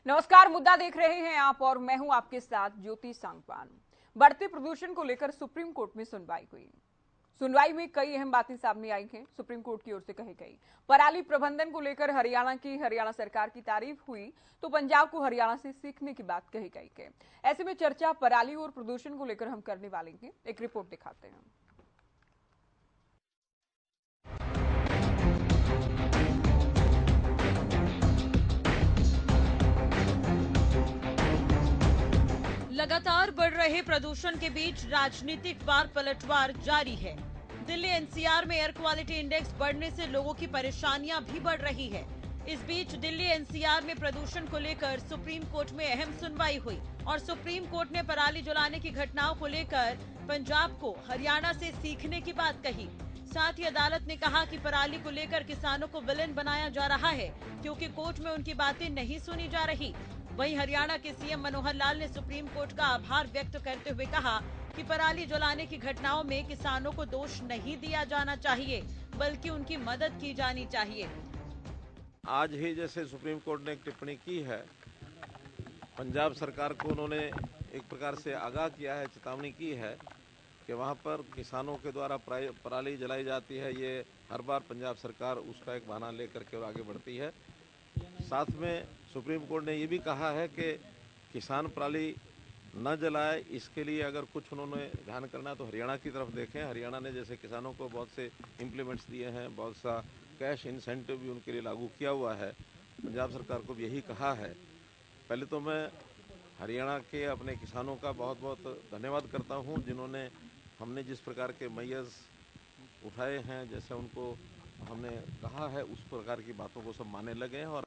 नमस्कार, मुद्दा देख रहे हैं आप और मैं हूं आपके साथ ज्योति सांगवान। बढ़ते प्रदूषण को लेकर सुप्रीम कोर्ट में सुनवाई हुई। सुनवाई में कई अहम बातें सामने आई हैं। सुप्रीम कोर्ट की ओर से कही गई पराली प्रबंधन को लेकर हरियाणा सरकार की तारीफ हुई तो पंजाब को हरियाणा से सीखने की बात कही गई है। ऐसे में चर्चा पराली और प्रदूषण को लेकर हम करने वाले हैं। एक रिपोर्ट दिखाते हैं। लगातार बढ़ रहे प्रदूषण के बीच राजनीतिक वार पलटवार जारी है। दिल्ली एनसीआर में एयर क्वालिटी इंडेक्स बढ़ने से लोगों की परेशानियां भी बढ़ रही है। इस बीच दिल्ली एनसीआर में प्रदूषण को लेकर सुप्रीम कोर्ट में अहम सुनवाई हुई और सुप्रीम कोर्ट ने पराली जलाने की घटनाओं को लेकर पंजाब को हरियाणा से सीखने की बात कही। साथ ही अदालत ने कहा कि पराली को लेकर किसानों को विलेन बनाया जा रहा है क्योंकि कोर्ट में उनकी बातें नहीं सुनी जा रही। वहीं हरियाणा के सीएम मनोहर लाल ने सुप्रीम कोर्ट का आभार व्यक्त करते हुए कहा कि पराली जलाने की घटनाओं में किसानों को दोष नहीं दिया जाना चाहिए बल्कि उनकी मदद की जानी चाहिए। आज ही जैसे सुप्रीम कोर्ट ने एक टिप्पणी की है, पंजाब सरकार को उन्होंने एक प्रकार से आगाह किया है, चेतावनी की है कि वहाँ पर किसानों के द्वारा पराली जलाई जाती है। ये हर बार पंजाब सरकार उसका एक बहाना लेकर के और आगे बढ़ती है। साथ में सुप्रीम कोर्ट ने ये भी कहा है कि किसान पराली न जलाए, इसके लिए अगर कुछ उन्होंने ध्यान करना है तो हरियाणा की तरफ देखें। हरियाणा ने जैसे किसानों को बहुत से इम्प्लीमेंट्स दिए हैं, बहुत सा कैश इंसेंटिव भी उनके लिए लागू किया हुआ है। पंजाब सरकार को भी यही कहा है। पहले तो मैं हरियाणा के अपने किसानों का बहुत बहुत धन्यवाद करता हूं, जिन्होंने हमने जिस प्रकार के मैयर्स उठाए हैं, जैसे उनको हमने कहा है उस प्रकार की बातों को सब मानने लगे हैं। और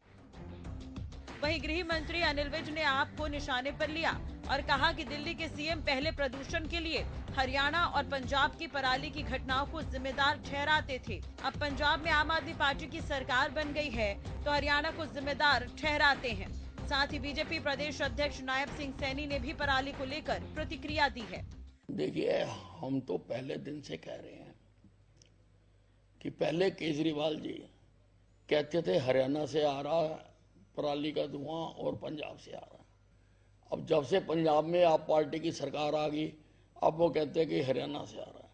वहीं गृह मंत्री अनिल विज ने आप को निशाने पर लिया और कहा कि दिल्ली के सीएम पहले प्रदूषण के लिए हरियाणा और पंजाब की पराली की घटनाओं को जिम्मेदार ठहराते थे। अब पंजाब में आम आदमी पार्टी की सरकार बन गई है तो हरियाणा को जिम्मेदार ठहराते हैं। साथ ही बीजेपी प्रदेश अध्यक्ष नायब सिंह सैनी ने भी पराली को लेकर प्रतिक्रिया दी है। देखिए, हम तो पहले दिन से कह रहे हैं कि पहले केजरीवाल जी कहते थे हरियाणा से आ रहा है पराली का धुआं और पंजाब से आ रहा है। अब जब से पंजाब में आप पार्टी की सरकार आ गई, अब वो कहते हैं कि हरियाणा से आ रहा है।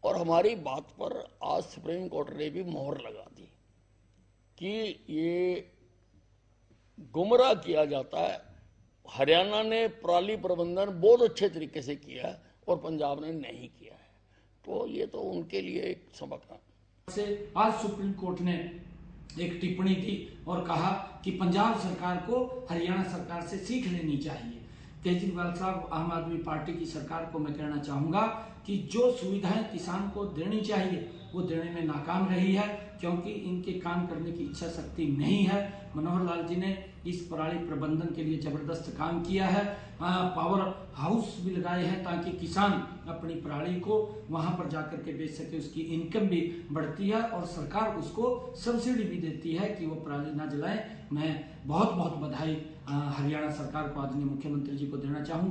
और हमारी बात पर आज सुप्रीम कोर्ट ने भी मोहर लगा दी कि ये गुमराह किया जाता है। हरियाणा ने पराली प्रबंधन बहुत अच्छे तरीके से किया है और पंजाब ने नहीं किया है, तो ये तो उनके लिए एक सबक है। आज सुप्रीम कोर्ट ने एक टिप्पणी दी और कहा कि पंजाब सरकार को हरियाणा सरकार से सीख लेनी चाहिए। केजरीवाल साहब, आम आदमी पार्टी की सरकार को मैं कहना चाहूंगा कि जो सुविधाएं किसान को देनी चाहिए वो देने में नाकाम रही है, क्योंकि इनके काम करने की इच्छा शक्ति नहीं है। मनोहर लाल जी ने इस पराली प्रबंधन के लिए जबरदस्त काम किया है। पावर हाउस भी लगाए हैं ताकि किसान अपनी पराली को वहां पर जाकर के बेच सके, उसकी इनकम भी बढ़ती है और सरकार उसको सब्सिडी भी देती है कि वो पराली ना जलाएं। मैं बहुत बहुत बधाई हरियाणा सरकार को, आदरणीय मुख्यमंत्री जी को देना चाहूंगा।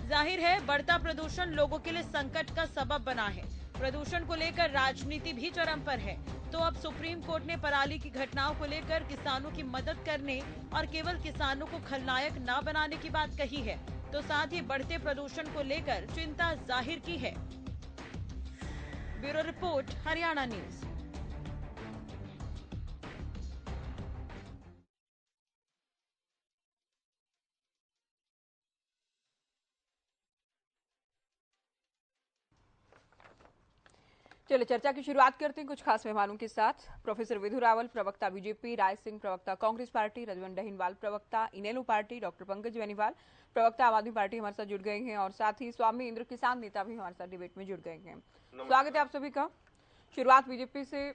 जाहिर है बढ़ता प्रदूषण लोगों के लिए संकट का सबब बना है। प्रदूषण को लेकर राजनीति भी चरम पर है, तो अब सुप्रीम कोर्ट ने पराली की घटनाओं को लेकर किसानों की मदद करने और केवल किसानों को खलनायक न बनाने की बात कही है, तो साथ ही बढ़ते प्रदूषण को लेकर चिंता जाहिर की है। Bureau report, Haryana news. चलिए चर्चा की शुरुआत करते हैं कुछ खास मेहमानों के साथ। प्रोफेसर विधु रावल, प्रवक्ता बीजेपी, राय सिंह, प्रवक्ता कांग्रेस पार्टी, रजवन डहीनवाल, प्रवक्ता इनेलो पार्टी, डॉक्टर पंकज बेनीवाल, प्रवक्ता आम आदमी पार्टी हमारे साथ जुड़ गए हैं और साथ ही स्वामी इंद्र किसान नेता भी हमारे साथ डिबेट में जुड़ गए हैं। स्वागत है आप सभी का। शुरुआत बीजेपी से।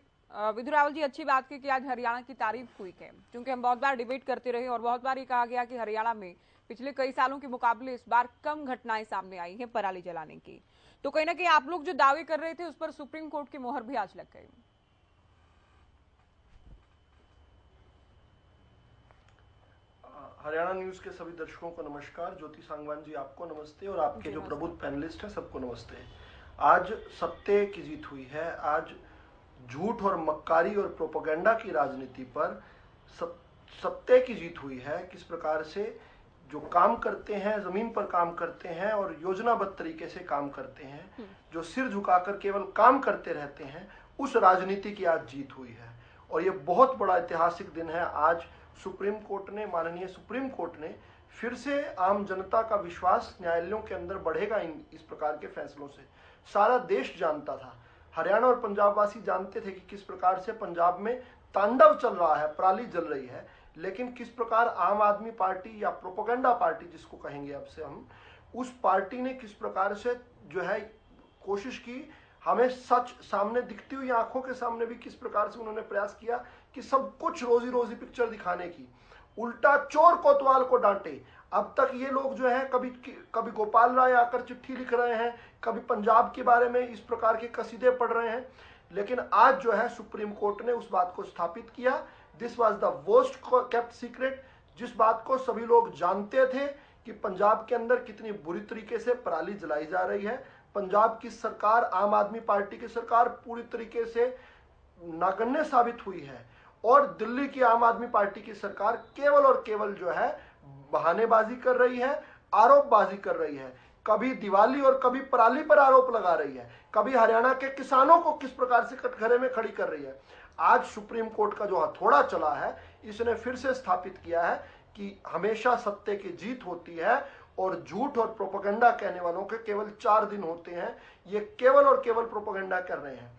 विधु रावल जी, अच्छी बात की कि आज हरियाणा की तारीफ हुई है, क्योंकि हम बहुत बार डिबेट करते रहे और बहुत बार ये कहा गया कि हरियाणा में पिछले कई सालों के मुकाबले इस बार कम घटनाएं सामने आई हैं पराली जलाने की। तो कहीं ना कहीं आप लोग जो दावे कर रहे थे उस पर सुप्रीम कोर्ट की मोहर भी आज लग गई। हरियाणा न्यूज के सभी दर्शकों को नमस्कार। ज्योति सांगवान जी आपको नमस्ते और आपके जो प्रबुद्ध पैनलिस्ट हैं सबको नमस्ते। आज सत्य की जीत हुई है। आज झूठ और मक्कारी और प्रोपेगेंडा की राजनीति पर सत्य की जीत हुई है, किस प्रकार से जो काम करते हैं, जमीन पर काम करते हैं और योजनाबद्ध तरीके से काम करते हैं, जो सिर झुकाकर केवल काम करते रहते हैं, उस राजनीति की आज जीत हुई है। और ये बहुत बड़ा ऐतिहासिक दिन है। आज सुप्रीम कोर्ट ने, माननीय सुप्रीम कोर्ट ने फिर से आम जनता का विश्वास न्यायालयों के अंदर बढ़ेगा इस प्रकार के फैसलों से। सारा देश जानता था, हरियाणा और पंजाब वासी जानते थे कि किस प्रकार से पंजाब में तांडव चल रहा है, पराली जल रही है, लेकिन किस प्रकार आम आदमी पार्टी या प्रोपेगेंडा पार्टी जिसको कहेंगे अब से हम, उस पार्टी ने किस प्रकार से जो है कोशिश की, हमें सच सामने दिखती हुई आंखों के सामने भी किस प्रकार से उन्होंने प्रयास किया कि सब कुछ रोजी रोजी पिक्चर दिखाने की, उल्टा चोर कोतवाल को डांटे। अब तक ये लोग जो है कभी गोपाल राय आकर चिट्ठी लिख रहे हैं, कभी पंजाब के बारे में इस प्रकार के कसीदे पढ़ रहे हैं, लेकिन आज जो है सुप्रीम कोर्ट ने उस बात को स्थापित किया। This was the worst kept secret, जिस बात को सभी लोग जानते थे कि पंजाब के अंदर कितनी बुरी तरीके से पराली जलाई जा रही है। पंजाब की सरकार, आम आदमी पार्टी की सरकार पूरी तरीके से नागण्य साबित हुई है और दिल्ली की आम आदमी पार्टी की सरकार केवल और केवल जो है बहानेबाजी कर रही है, आरोपबाजी कर रही है। कभी दिवाली और कभी पराली पर आरोप लगा रही है, कभी हरियाणा के किसानों को किस प्रकार से कटघरे में खड़ी कर रही है। आज सुप्रीम कोर्ट का जो हथौड़ा चला है, इसने फिर से स्थापित किया है कि हमेशा सत्य की जीत होती है और झूठ और प्रोपेगेंडा कहने वालों के केवल 4 दिन होते हैं। ये केवल और केवल प्रोपेगेंडा कर रहे हैं।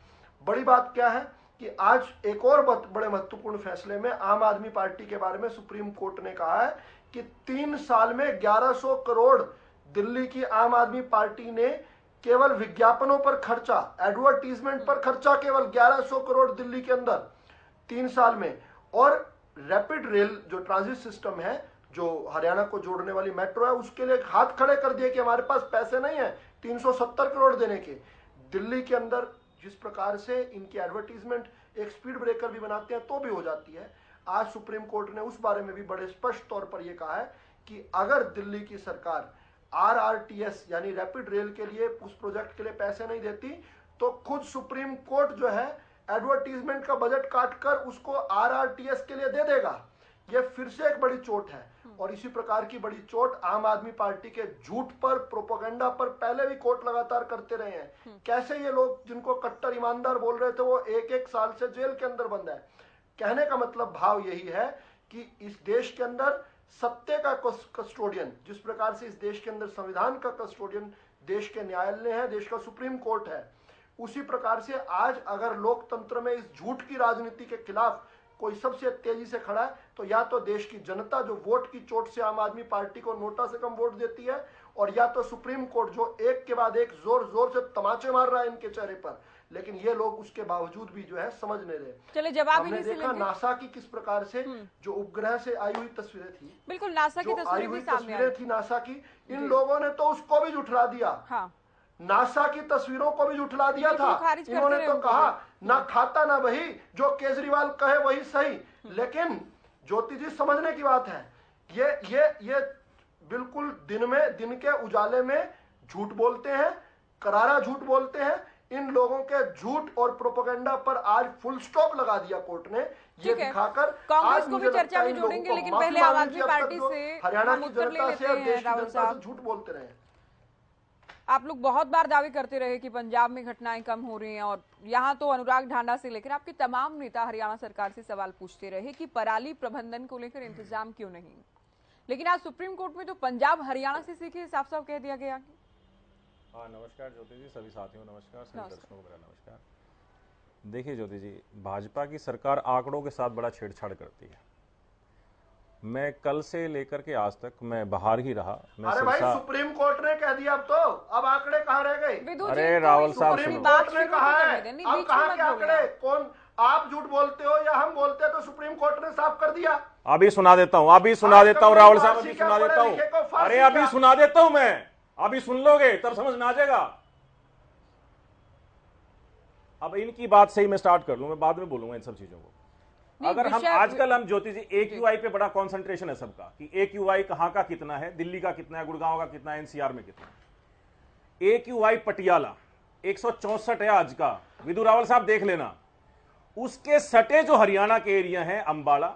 बड़ी बात क्या है कि आज एक और बड़े महत्वपूर्ण फैसले में आम आदमी पार्टी के बारे में सुप्रीम कोर्ट ने कहा है कि 3 साल में 1100 करोड़ दिल्ली की आम आदमी पार्टी ने केवल विज्ञापनों पर खर्चा, एडवर्टीजमेंट पर खर्चा, केवल 1100 करोड़ दिल्ली के अंदर 3 साल में। और रैपिड रेल जो ट्रांजिट सिस्टम है, जो हरियाणा को जोड़ने वाली मेट्रो है, उसके लिए हाथ खड़े कर दिए कि हमारे पास पैसे नहीं है 370 करोड़ देने के। दिल्ली के अंदर जिस प्रकार से इनकी एडवर्टीजमेंट एक स्पीड ब्रेकर भी बनाते हैं तो भी हो जाती है। आज सुप्रीम कोर्ट ने उस बारे में भी बड़े स्पष्ट तौर पर यह कहा है कि अगर दिल्ली की सरकार RRTS यानी रैपिड रेल के लिए, उस प्रोजेक्ट के लिए पैसे नहीं देती, तो खुद सुप्रीम कोर्ट जो है एडवर्टीजमेंट का बजट काटकर उसको RRTS के लिए दे देगा। यह फिर से एक बड़ी चोट है और इसी प्रकार की बड़ी चोट आम आदमी पार्टी के झूठ पर, प्रोपेगेंडा पर पहले भी कोर्ट लगातार करते रहे हैं। कैसे ये लोग जिनको कट्टर ईमानदार बोल रहे थे वो 1-1 साल से जेल के अंदर बंद है। कहने का मतलब भाव यही है कि इस देश के अंदर सत्य का कस्टोडियन, जिस प्रकार से इस देश के अंदर संविधान का कस्टोडियन देश के न्यायालय है, देश का सुप्रीम कोर्ट है, उसी प्रकार से आज अगर लोकतंत्र में इस झूठ की राजनीति के खिलाफ कोई सबसे तेजी से खड़ा है तो या तो देश की जनता जो वोट की चोट से आम आदमी पार्टी को नोटा से कम वोट देती है, और या तो सुप्रीम कोर्ट जो एक के बाद एक जोर जोर से तमाचे मार रहा है इनके चेहरे पर, लेकिन ये लोग उसके बावजूद भी जो है समझ नहीं रहे। चले जवाब हमने देखा नासा की किस प्रकार से जो उपग्रह से आई हुई तस्वीरें थी, बिल्कुल नासा की तस्वीरें थी नासा की, इन लोगों ने तो उसको भी झुठला दिया। हाँ। नासा की तस्वीरों को भी झुठला दिया था। इन्होंने तो कहा ना खाता ना वही, जो केजरीवाल कहे वही सही। लेकिन ज्योति जी समझने की बात है, ये बिल्कुल दिन के उजाले में झूठ बोलते हैं, करारा झूठ बोलते हैं। इन लोगों के झूठ और प्रोपेगेंडा पर आज फुल स्टॉप लगा दिया कोर्ट ने, ये दिखाकर। कांग्रेस को भी चर्चा में जोड़ेंगे, लेकिन पहले आम आदमी पार्टी से हरियाणा की जनता से और देश की जनता से झूठ बोलते रहे। आप लोग बहुत बार दावे करते रहे कि पंजाब में घटनाएं कम हो रही हैं, और यहाँ तो अनुराग ढांडा से लेकर आपके तमाम नेता हरियाणा सरकार से सवाल पूछते रहे कि पराली प्रबंधन को लेकर इंतजाम क्यों नहीं। लेकिन आज सुप्रीम कोर्ट में तो पंजाब हरियाणा से सीखे साफ साफ कह दिया गया। हाँ, नमस्कार ज्योति जी, सभी साथियों नमस्कार, सभी दर्शकों को मेरा नमस्कार। देखिए ज्योति जी, भाजपा की सरकार आंकड़ों के साथ बड़ा छेड़छाड़ करती है। मैं कल से लेकर के आज तक मैं बाहर ही रहा। अरे भाई, सुप्रीम कोर्ट ने कह दिया, अब आंकड़े कहाँ रह गए? अरे राहुल साहब, सुप्रीम कोर्ट ने कहा है, अब कहाँ के आंकड़े? कौन आप झूठ बोलते हो या हम बोलते हैं? तो सुप्रीम कोर्ट ने साफ कर दिया। अभी सुना देता हूँ राहुल साहब, अभी सुना देता हूँ। अरे अभी सुना देता हूँ मैं, अभी सुन लोगे तब समझ में आ जाएगा। अब इनकी बात से ही मैं स्टार्ट कर लूं, मैं बाद में बोलूंगा इन सब चीजों को। अगर हम आजकल हम ज्योति जी AQI पे बड़ा कंसंट्रेशन है सबका कि AQI कहां का कितना है, दिल्ली का कितना है, गुड़गांव का कितना है, NCR में कितना है। AQI पटियाला 164 है आज का, विधु रावल साहब देख लेना। उसके सटे जो हरियाणा के एरिया हैं, अंबाला,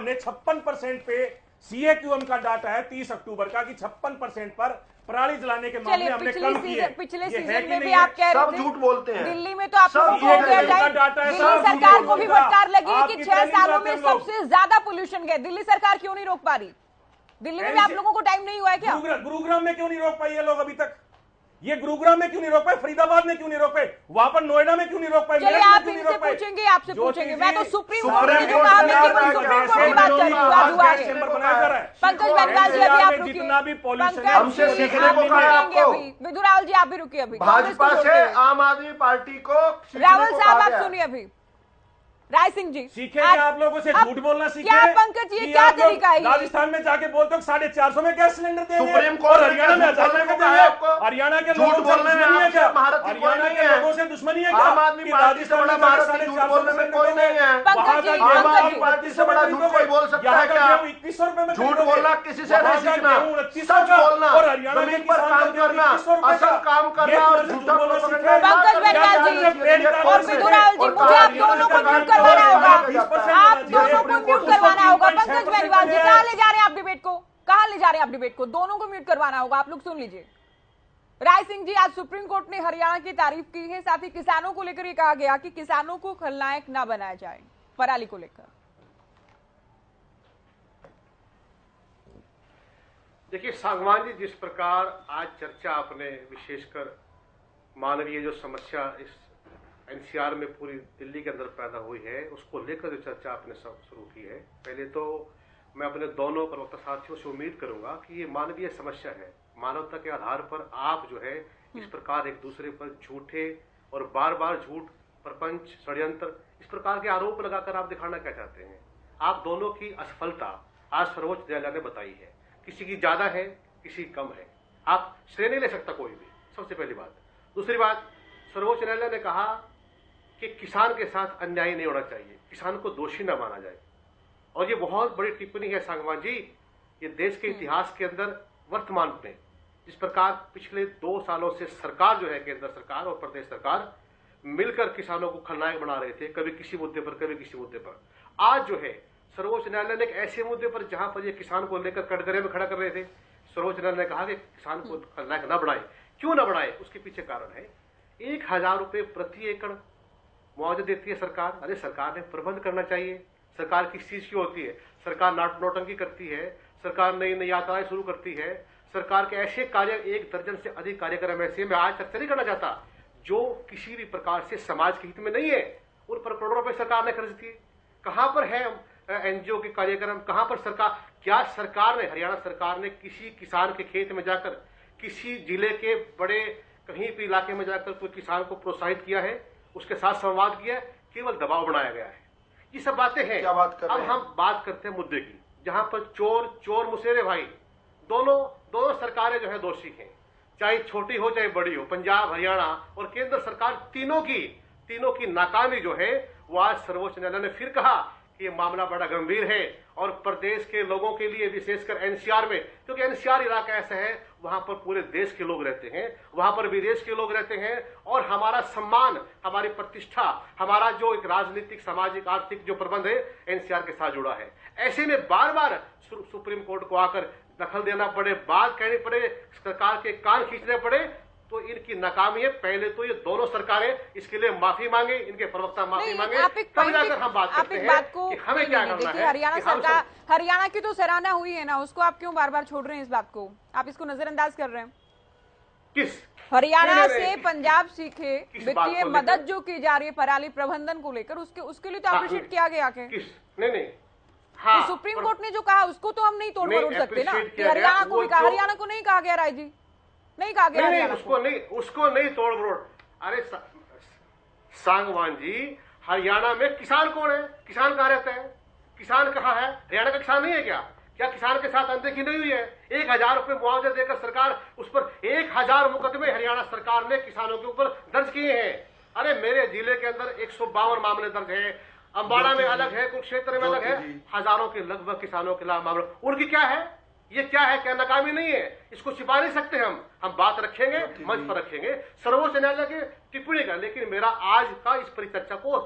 हमने 56% पे CAQM का डाटा है 30 अक्टूबर का कि 56% पर पराली जलाने के मामले हमने कम किए। पिछले ये है सीजन कि में भी नहीं आप है? कह सब रहे थे झूठ बोलते हैं। दिल्ली में तो आप लोगों को ये हो गया का टाइम, डाटा है, दिल्ली सब सरकार झूठ को भी बोलता। फटकार लगी है कि आपकी 6 ट्रेनिंग सालों में करते हैं लोग। सबसे ज्यादा पोल्यूशन गए, दिल्ली सरकार क्यों नहीं रोक पा रही? दिल्ली में भी आप लोगों को टाइम नहीं हुआ है क्या? गुरुग्राम में क्यों नहीं रोक पाई ये लोग अभी तक? ये गुरुग्राम में क्यों नहीं रोक पाए? फरीदाबाद में क्यों नहीं रोक पाए? वहां पर नोएडा में क्यों नहीं रोक पाए? चलिए मेरठ में आप क्यों नहीं इनसे रोक पाए? पूछेंगे, आपसे पूछेंगे। मैं तो सुप्रीम सुप्रीम कोर्ट ने जो कोर्ट कहा ने मैं केवल कहा सुप्रीम कोर्ट की कैसे बात कर रही हूँ। आप हुआ चैम्बर बनाया जा रहा है। पंकज बेनीवाल जी अभी आप रुकिए। जितना भी pollution है, हमसे पंकज जी, सीखने आप को कहा है रुकेंगे आपको। अभी। विधुरावल जी आप भी रुकिए अभी। भाजपा कांग्रेस को से छोड़िए। आम आदमी पार्टी को सीखने रावल को साहब कहा आप गया। सुनिए अभी। राय सिंह जी सीखे क्या आप लोगों से? अब झूठ बोलना सीखे? क्या पंकज जी, कि क्या आप लोग तरीका है ये? राजस्थान में जाके बोलते हो 450 में गैस सिलेंडर देंगे, सुप्रीम कोर्ट और हरियाणा में ने झूठ 1000 में बोलने को देंगे। कहा आपको। हरियाणा के झूठ लोगों से बोलने में दुश्मनी है क्या? आपसे महारथी कोई हरियाणा नहीं के है। लोगों से दुश्मनी है क्या? आम आदमी कि पार्टी से राजस्थान बड़ा में जाके महारथी झूठ 450 बोलने में कोई नहीं है। पंकज वहां जी, का पंकज गेहूं जी। आप पार्टी से बड़ा झूठ कोई बोल सकता है क्या? 2100 रुपए में झूठ खरीदोगे। बोलना किसी से वहां नहीं का सीखना, गेहूं 2900 सच का, बोलना, और हरियाणा जमीन के पर किसान काम का करना, 2100 रुपए असल का। काम करना ये और झूठ झूठा बोलना प्रोपेगेंडा सीखे। पंकज बेनीवाल जी और विधुरावल जी, मुझे आप दोनों को म्यूट करवाना होगा। आप दोनों को म्यूट करवाना होगा। पंकज बेनीवाल जी, कहाँ ले जा रहे हैं आप डिबेट को? कहाँ ले जा रहे हैं आप डिबेट को? दोनों को म्यूट करवाना होगा। आप लोग सुन लीजिए। राय सिंह जी, आज सुप्रीम कोर्ट ने हरियाणा की तारीफ की है, साथ ही किसानों को लेकर ये कहा गया कि किसानों को खलनायक ना बनाया जाए पराली को लेकर। देखिए सांगवान जी, जिस प्रकार आज चर्चा आपने विशेषकर मानवीय जो समस्या इस एनसीआर में पूरी दिल्ली के अंदर पैदा हुई है, उसको लेकर जो चर्चा आपने सब शुरू की है, पहले तो मैं अपने दोनों प्रवक्ता साथियों से उम्मीद करूंगा कि ये मानवीय समस्या है। मानवता के आधार पर आप जो है इस प्रकार एक दूसरे पर झूठे और बार बार झूठ, प्रपंच, षड्यंत्र, इस प्रकार के आरोप लगाकर आप दिखाना क्या चाहते हैं? आप दोनों की असफलता आज सर्वोच्च न्यायालय ने बताई है। किसी की ज्यादा है, किसी की कम है। आप श्रेय नहीं ले सकता कोई भी, सबसे पहली बात। दूसरी बात, सर्वोच्च न्यायालय ने कहा कि किसान के साथ अन्याय नहीं होना चाहिए, किसान को दोषी न माना जाए। और ये बहुत बड़ी टिप्पणी है सांगवान जी। ये देश के इतिहास के अंदर वर्तमान में जिस प्रकार पिछले 2 सालों से सरकार जो है, केंद्र सरकार और प्रदेश सरकार मिलकर किसानों को खलनायक बना रहे थे, कभी किसी मुद्दे पर, कभी किसी मुद्दे पर। आज जो है सर्वोच्च न्यायालय ने एक ऐसे मुद्दे पर जहां पर ये किसान को लेकर कटघरे में खड़ा कर रहे थे, सर्वोच्च न्यायालय ने कहा कि किसान को खलनायक न बनाए। क्यों न बनाए? उसके पीछे कारण है 1000 रुपए प्रति एकड़ मुआवजा देती है सरकार। अरे सरकार ने प्रबंध करना चाहिए। सरकार किस चीज की होती है? सरकार नौटंकी करती है, सरकार नई नई यात्राएं शुरू करती है, सरकार के ऐसे कार्य, 1 दर्जन से अधिक कार्यक्रम ऐसे, मैं आज चर्चा नहीं करना चाहता, जो किसी भी प्रकार से समाज के हित में नहीं है। उन पर करोड़ों रुपए सरकार ने खर्च दिए। कहां पर है एनजीओ के कार्यक्रम? कहां पर सरकार, क्या सरकार ने, हरियाणा सरकार ने किसी किसान के खेत में जाकर, किसी जिले के बड़े कहीं भी इलाके में जाकर कोई किसान को प्रोत्साहित किया है, उसके साथ संवाद किया है? केवल दबाव बनाया गया है। ये सब बातें हैं। क्या बात कर रहे अब हैं? हम बात करते हैं मुद्दे की, जहां पर चोर मुसेरे भाई, दोनों सरकारें जो है दोषी हैं, चाहे छोटी हो चाहे बड़ी हो। पंजाब, हरियाणा और केंद्र सरकार तीनों की नाकामी जो है, वो आज सर्वोच्च न्यायालय ने फिर कहा कि ये मामला बड़ा गंभीर है और प्रदेश के लोगों के लिए, विशेषकर एनसीआर में, क्योंकि एनसीआर इलाका ऐसा है, वहां पर पूरे देश के लोग रहते हैं, वहां पर विदेश के लोग रहते हैं, और हमारा सम्मान, हमारी प्रतिष्ठा, हमारा जो एक राजनीतिक, सामाजिक, आर्थिक जो प्रबंध है, एनसीआर के साथ जुड़ा है। ऐसे में बार बार सुप्रीम कोर्ट को आकर दखल देना पड़े, बात कहनी पड़े, सरकार के कान खींचने पड़े, तो इनकी नाकामी है। पहले तो ये दोनों सरकारें इसके लिए माफी मांगे, इनके प्रवक्ता माफी मांगे, तब जाकर हम बात करते हैं कि हमें क्या करना है। हरियाणा सरकार, हरियाणा की तो सराहना हुई है ना, उसको आप क्यों बार बार छोड़ रहे हैं? इस बात को आप इसको नजरअंदाज कर रहे हैं। किस हरियाणा से पंजाब सीखे वित्तीय मदद जो की जा रही है पराली प्रबंधन को लेकर, उसके लिए तो अप्रिशिएट किया गया। नहीं, हाँ, तो सुप्रीम कोर्ट ने जो कहा उसको तो हम नहीं तोड़ मरोड़ सकते ना। हरियाणा को भी कहा, हरियाणा को नहीं कहा गया। राय जी, नहीं कहा गया। नहीं, उसको नहीं तोड़ मरोड़। अरे सांगवान जी, हरियाणा में किसान कौन है? किसान कहाँ रहता है? किसान कहाँ है? हरियाणा का किसान नहीं है क्या? क्या किसान के साथ अनदेखी नहीं हुई है? 1000 रुपए मुआवजा देकर सरकार, उस पर 1000 मुकदमे हरियाणा सरकार ने किसानों के ऊपर दर्ज किए हैं। अरे मेरे जिले के अंदर 152 मामले दर्ज है, अंबाला में अलग है, कुरुक्षेत्र में अलग है, हजारों के लगभग किसानों के खिलाफ मामला। उनकी क्या है? ये क्या है? क्या नाकामी नहीं है? इसको छिपा नहीं सकते हम बात रखेंगे, मंच पर रखेंगे सर्वोच्च न्यायालय की टिप्पणी का। लेकिन मेरा आज का इस परिचर्चा को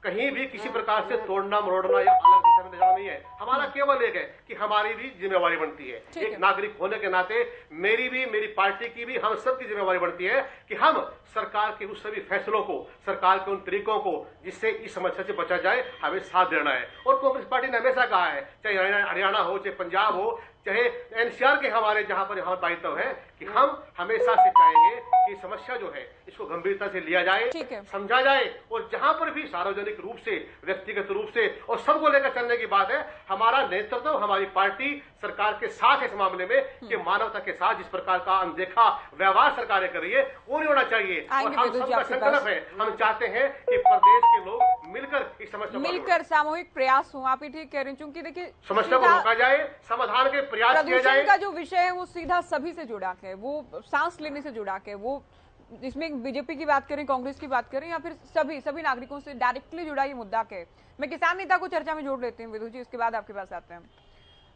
कहीं भी किसी प्रकार से तोड़ना मरोड़ना या अलग दिशा में जाना नहीं है। हमारा केवल एक है कि हमारी भी जिम्मेवारी बनती है, एक नागरिक होने के नाते मेरी भी, मेरी पार्टी की भी, हम सब की जिम्मेवारी बनती है कि हम सरकार के उस सभी फैसलों को, सरकार के उन तरीकों को जिससे इस समस्या से बचा जाए, हमें साथ देना है। और कांग्रेस पार्टी ने हमेशा कहा है, चाहे हरियाणा हो, चाहे पंजाब हो, चाहे एनसीआर के हमारे जहां पर यहाँ दायित्व है कि हम हमेशा से चाहेंगे कि समस्या जो है इसको गंभीरता से लिया जाए, समझा जाए, और जहां पर भी सार्वजनिक रूप से, व्यक्तिगत रूप से और सबको लेकर चलने की बात है, हमारा नेतृत्व, हमारी पार्टी सरकार के साथ है इस मामले में कि मानवता के साथ जिस प्रकार का अनदेखा व्यवहार सरकारें कर रही है वो नहीं होना चाहिए। और हम सबका संकल्प है, हम चाहते हैं कि प्रदेश के लोग मिलकर इस समस्या मिलकर सामूहिक प्रयास हो। आप ही ठीक कह रहे हैं, क्योंकि देखिए समस्या को रोका जाए, समाधान के प्रयास किए जाए। का जो विषय है वो सीधा सभी से जुड़ा है, वो सांस लेने से जुड़ा है, वो इसमें बीजेपी की बात करें, कांग्रेस की बात करें या फिर सभी नागरिकों से डायरेक्टली जुड़ा ये मुद्दा है। मैं किसान नेता को चर्चा में जोड़ लेती हूँ विधु जी, इसके बाद आपके पास आते हैं।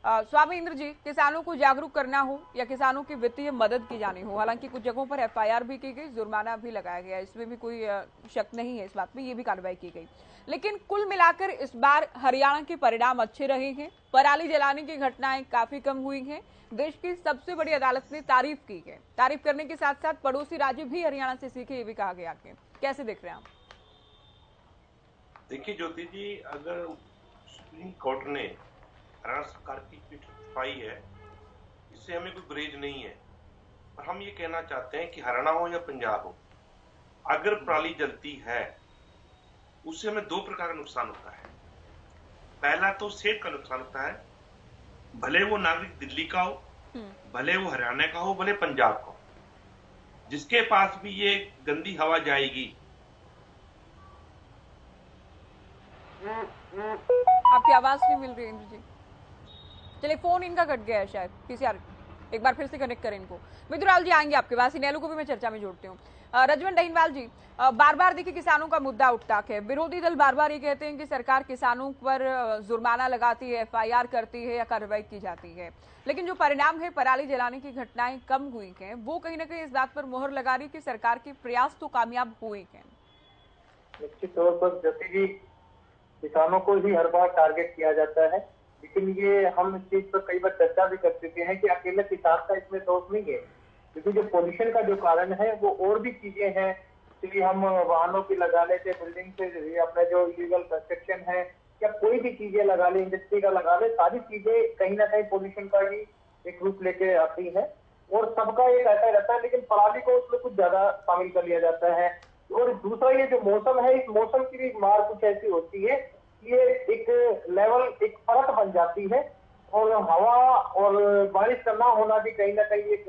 स्वामी इंद्र जी, किसानों को जागरूक करना हो या किसानों की वित्तीय मदद की जानी हो, हालांकि कुछ जगहों पर एफआईआर भी की गई, जुर्माना भी लगाया गया, इसमें भी कोई शक नहीं है, इस बात में ये भी कार्रवाई की गई, लेकिन कुल मिलाकर इस बार हरियाणा के परिणाम अच्छे रहे हैं। पराली जलाने की घटनाएं काफी कम हुई हैं। देश की सबसे बड़ी अदालत ने तारीफ की है। तारीफ करने के साथ साथ पड़ोसी राज्य भी हरियाणा से सीखे, ये भी कहा गया। कैसे देख रहे हैं आप? देखिए ज्योति जी, अगर सुप्रीम कोर्ट ने हरियाणा सरकार की पीठ थपथपाई है, इससे हमें कोई गुरेज नहीं है। और हम ये कहना चाहते हैं कि हरियाणा हो या पंजाब हो, अगर पराली जलती है उससे हमें दो प्रकार का नुकसान होता है। पहला तो सेहत का नुकसान होता है, भले वो नागरिक दिल्ली का हो, भले वो हरियाणा का हो, भले पंजाब का हो, जिसके पास भी ये गंदी हवा जाएगी। आपकी आवाज नहीं मिल रही है इंद्र जी। चलिए, फोन इनका कट गया है शायद, पीसीआर एक बार फिर से कनेक्ट करें इनको। विधुराल जी आएंगे आपके पास, इनेलो को भी मैं चर्चा में जोड़ती हूँ। रजवन दहीनवाल जी, बार बार देखिए किसानों का मुद्दा उठता है, विरोधी दल बार बार ये कहते हैं कि सरकार किसानों पर जुर्माना लगाती है, एफआईआर करती है या कार्रवाई की जाती है, लेकिन जो परिणाम है पराली जलाने की घटनाएं कम हुई हैं, वो कहीं ना कहीं इस बात पर मोहर लगा रही कि सरकार के प्रयास तो कामयाब हुए हैं। निश्चित तौर पर ज्योति जी, किसानों को ही हर बार टारगेट किया जाता है, लेकिन ये हम इस चीज पर कई बार चर्चा भी कर चुके हैं कि अकेले किसान का इसमें दोष नहीं है, क्योंकि जो पोल्यूशन का जो कारण है वो और भी चीजें हैं। कि हम वाहनों की लगा लेते, बिल्डिंग से अपना जो इलीगल कंस्ट्रक्शन है या कोई भी चीजें लगा ले, इंडस्ट्री का लगा ले, सारी चीजें कहीं ना कहीं पोल्यूशन का ही एक रूप लेके आती है और सबका एक ऐसा रहता है, लेकिन पराली को उसमें कुछ ज्यादा शामिल कर लिया जाता है। और दूसरा ये जो मौसम है, इस मौसम की भी मार कुछ ऐसी होती है, ये एक लेवल, एक परत बन जाती है और हवा और बारिश का ना होना भी कहीं ना कहीं एक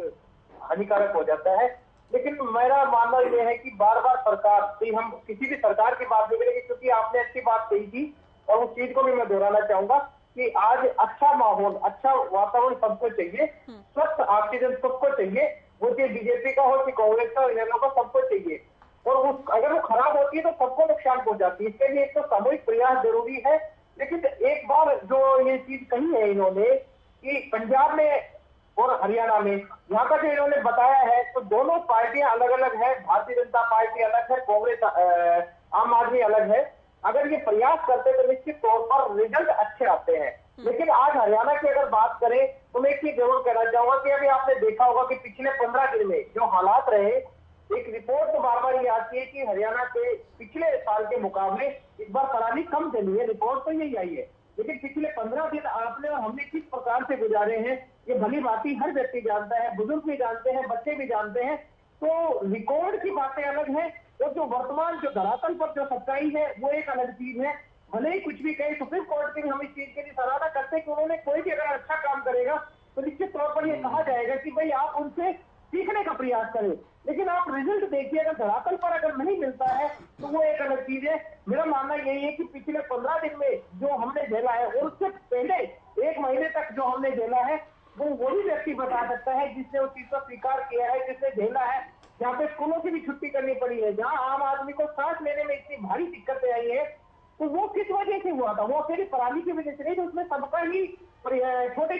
हानिकारक हो जाता है। लेकिन मेरा मानना यह है कि बार बार सरकार, हम किसी भी सरकार की बात नहीं करेंगे, क्योंकि आपने अच्छी बात कही थी और उस चीज को भी मैं दोहराना चाहूंगा कि आज अच्छा माहौल, अच्छा वातावरण सबको चाहिए, स्वच्छ ऑक्सीजन सबको चाहिए, वो चाहे बीजेपी का हो, चाहे कांग्रेस का, इनेलो का, सबको चाहिए। और अगर वो खराब होती है तो सबको नुकसान पहुंचाती है। इसके लिए एक तो सामूहिक प्रयास जरूरी है। लेकिन एक बार जो ये चीज कही है इन्होंने कि पंजाब में और हरियाणा में, यहाँ का जो इन्होंने बताया है, तो दोनों पार्टियां अलग अलग है, भारतीय जनता पार्टी अलग है, कांग्रेस आम आदमी अलग है। अगर ये प्रयास करते तो निश्चित तौर पर रिजल्ट अच्छे आते हैं। लेकिन आज हरियाणा की अगर बात करें तो मैं एक चीज जरूर कहना चाहूंगा कि अभी आपने देखा होगा कि पिछले 15 दिन में जो हालात रहे, एक रिपोर्ट तो बार बार ये आती है कि हरियाणा के पिछले साल के मुकाबले इस बार पराली कम चली है, रिपोर्ट तो यही आई है। लेकिन पिछले 15 दिन आपने और हमने किस प्रकार से गुजारे हैं, ये भली बाती हर व्यक्ति जानता है, बुजुर्ग भी जानते हैं, बच्चे भी जानते हैं। तो रिकॉर्ड की बातें अलग है और जो वर्तमान जो धरातल पर जो सच्चाई है वो एक अलग चीज है। भले ही कुछ भी कहे, सुप्रीम कोर्ट की भी हम इस चीज के लिए सराहना करते हैं कि उन्होंने कोई भी अगर अच्छा काम करेगा तो निश्चित तौर पर यह कहा जाएगा कि भाई आप उनसे सीखने का प्रयास करें। लेकिन आप रिजल्ट देखिए, अगर धरातल पर अगर नहीं मिलता है तो वो एक अलग चीज है। मेरा मानना यही है कि पिछले 15 दिन में जो हमने झेला है और उससे पहले 1 महीने तक जो हमने झेला है, वो वही व्यक्ति बता सकता है जिसने उस चीज को स्वीकार किया है, जिसने झेला है। जहाँ पे स्कूलों की भी छुट्टी करनी पड़ी है, जहाँ आम आदमी को सांस लेने में इतनी भारी दिक्कतें आई है, तो वो किस वजह से हुआ था? वो अकेली पराली की वजह से नहीं, तो उसमें सबका ही छोटे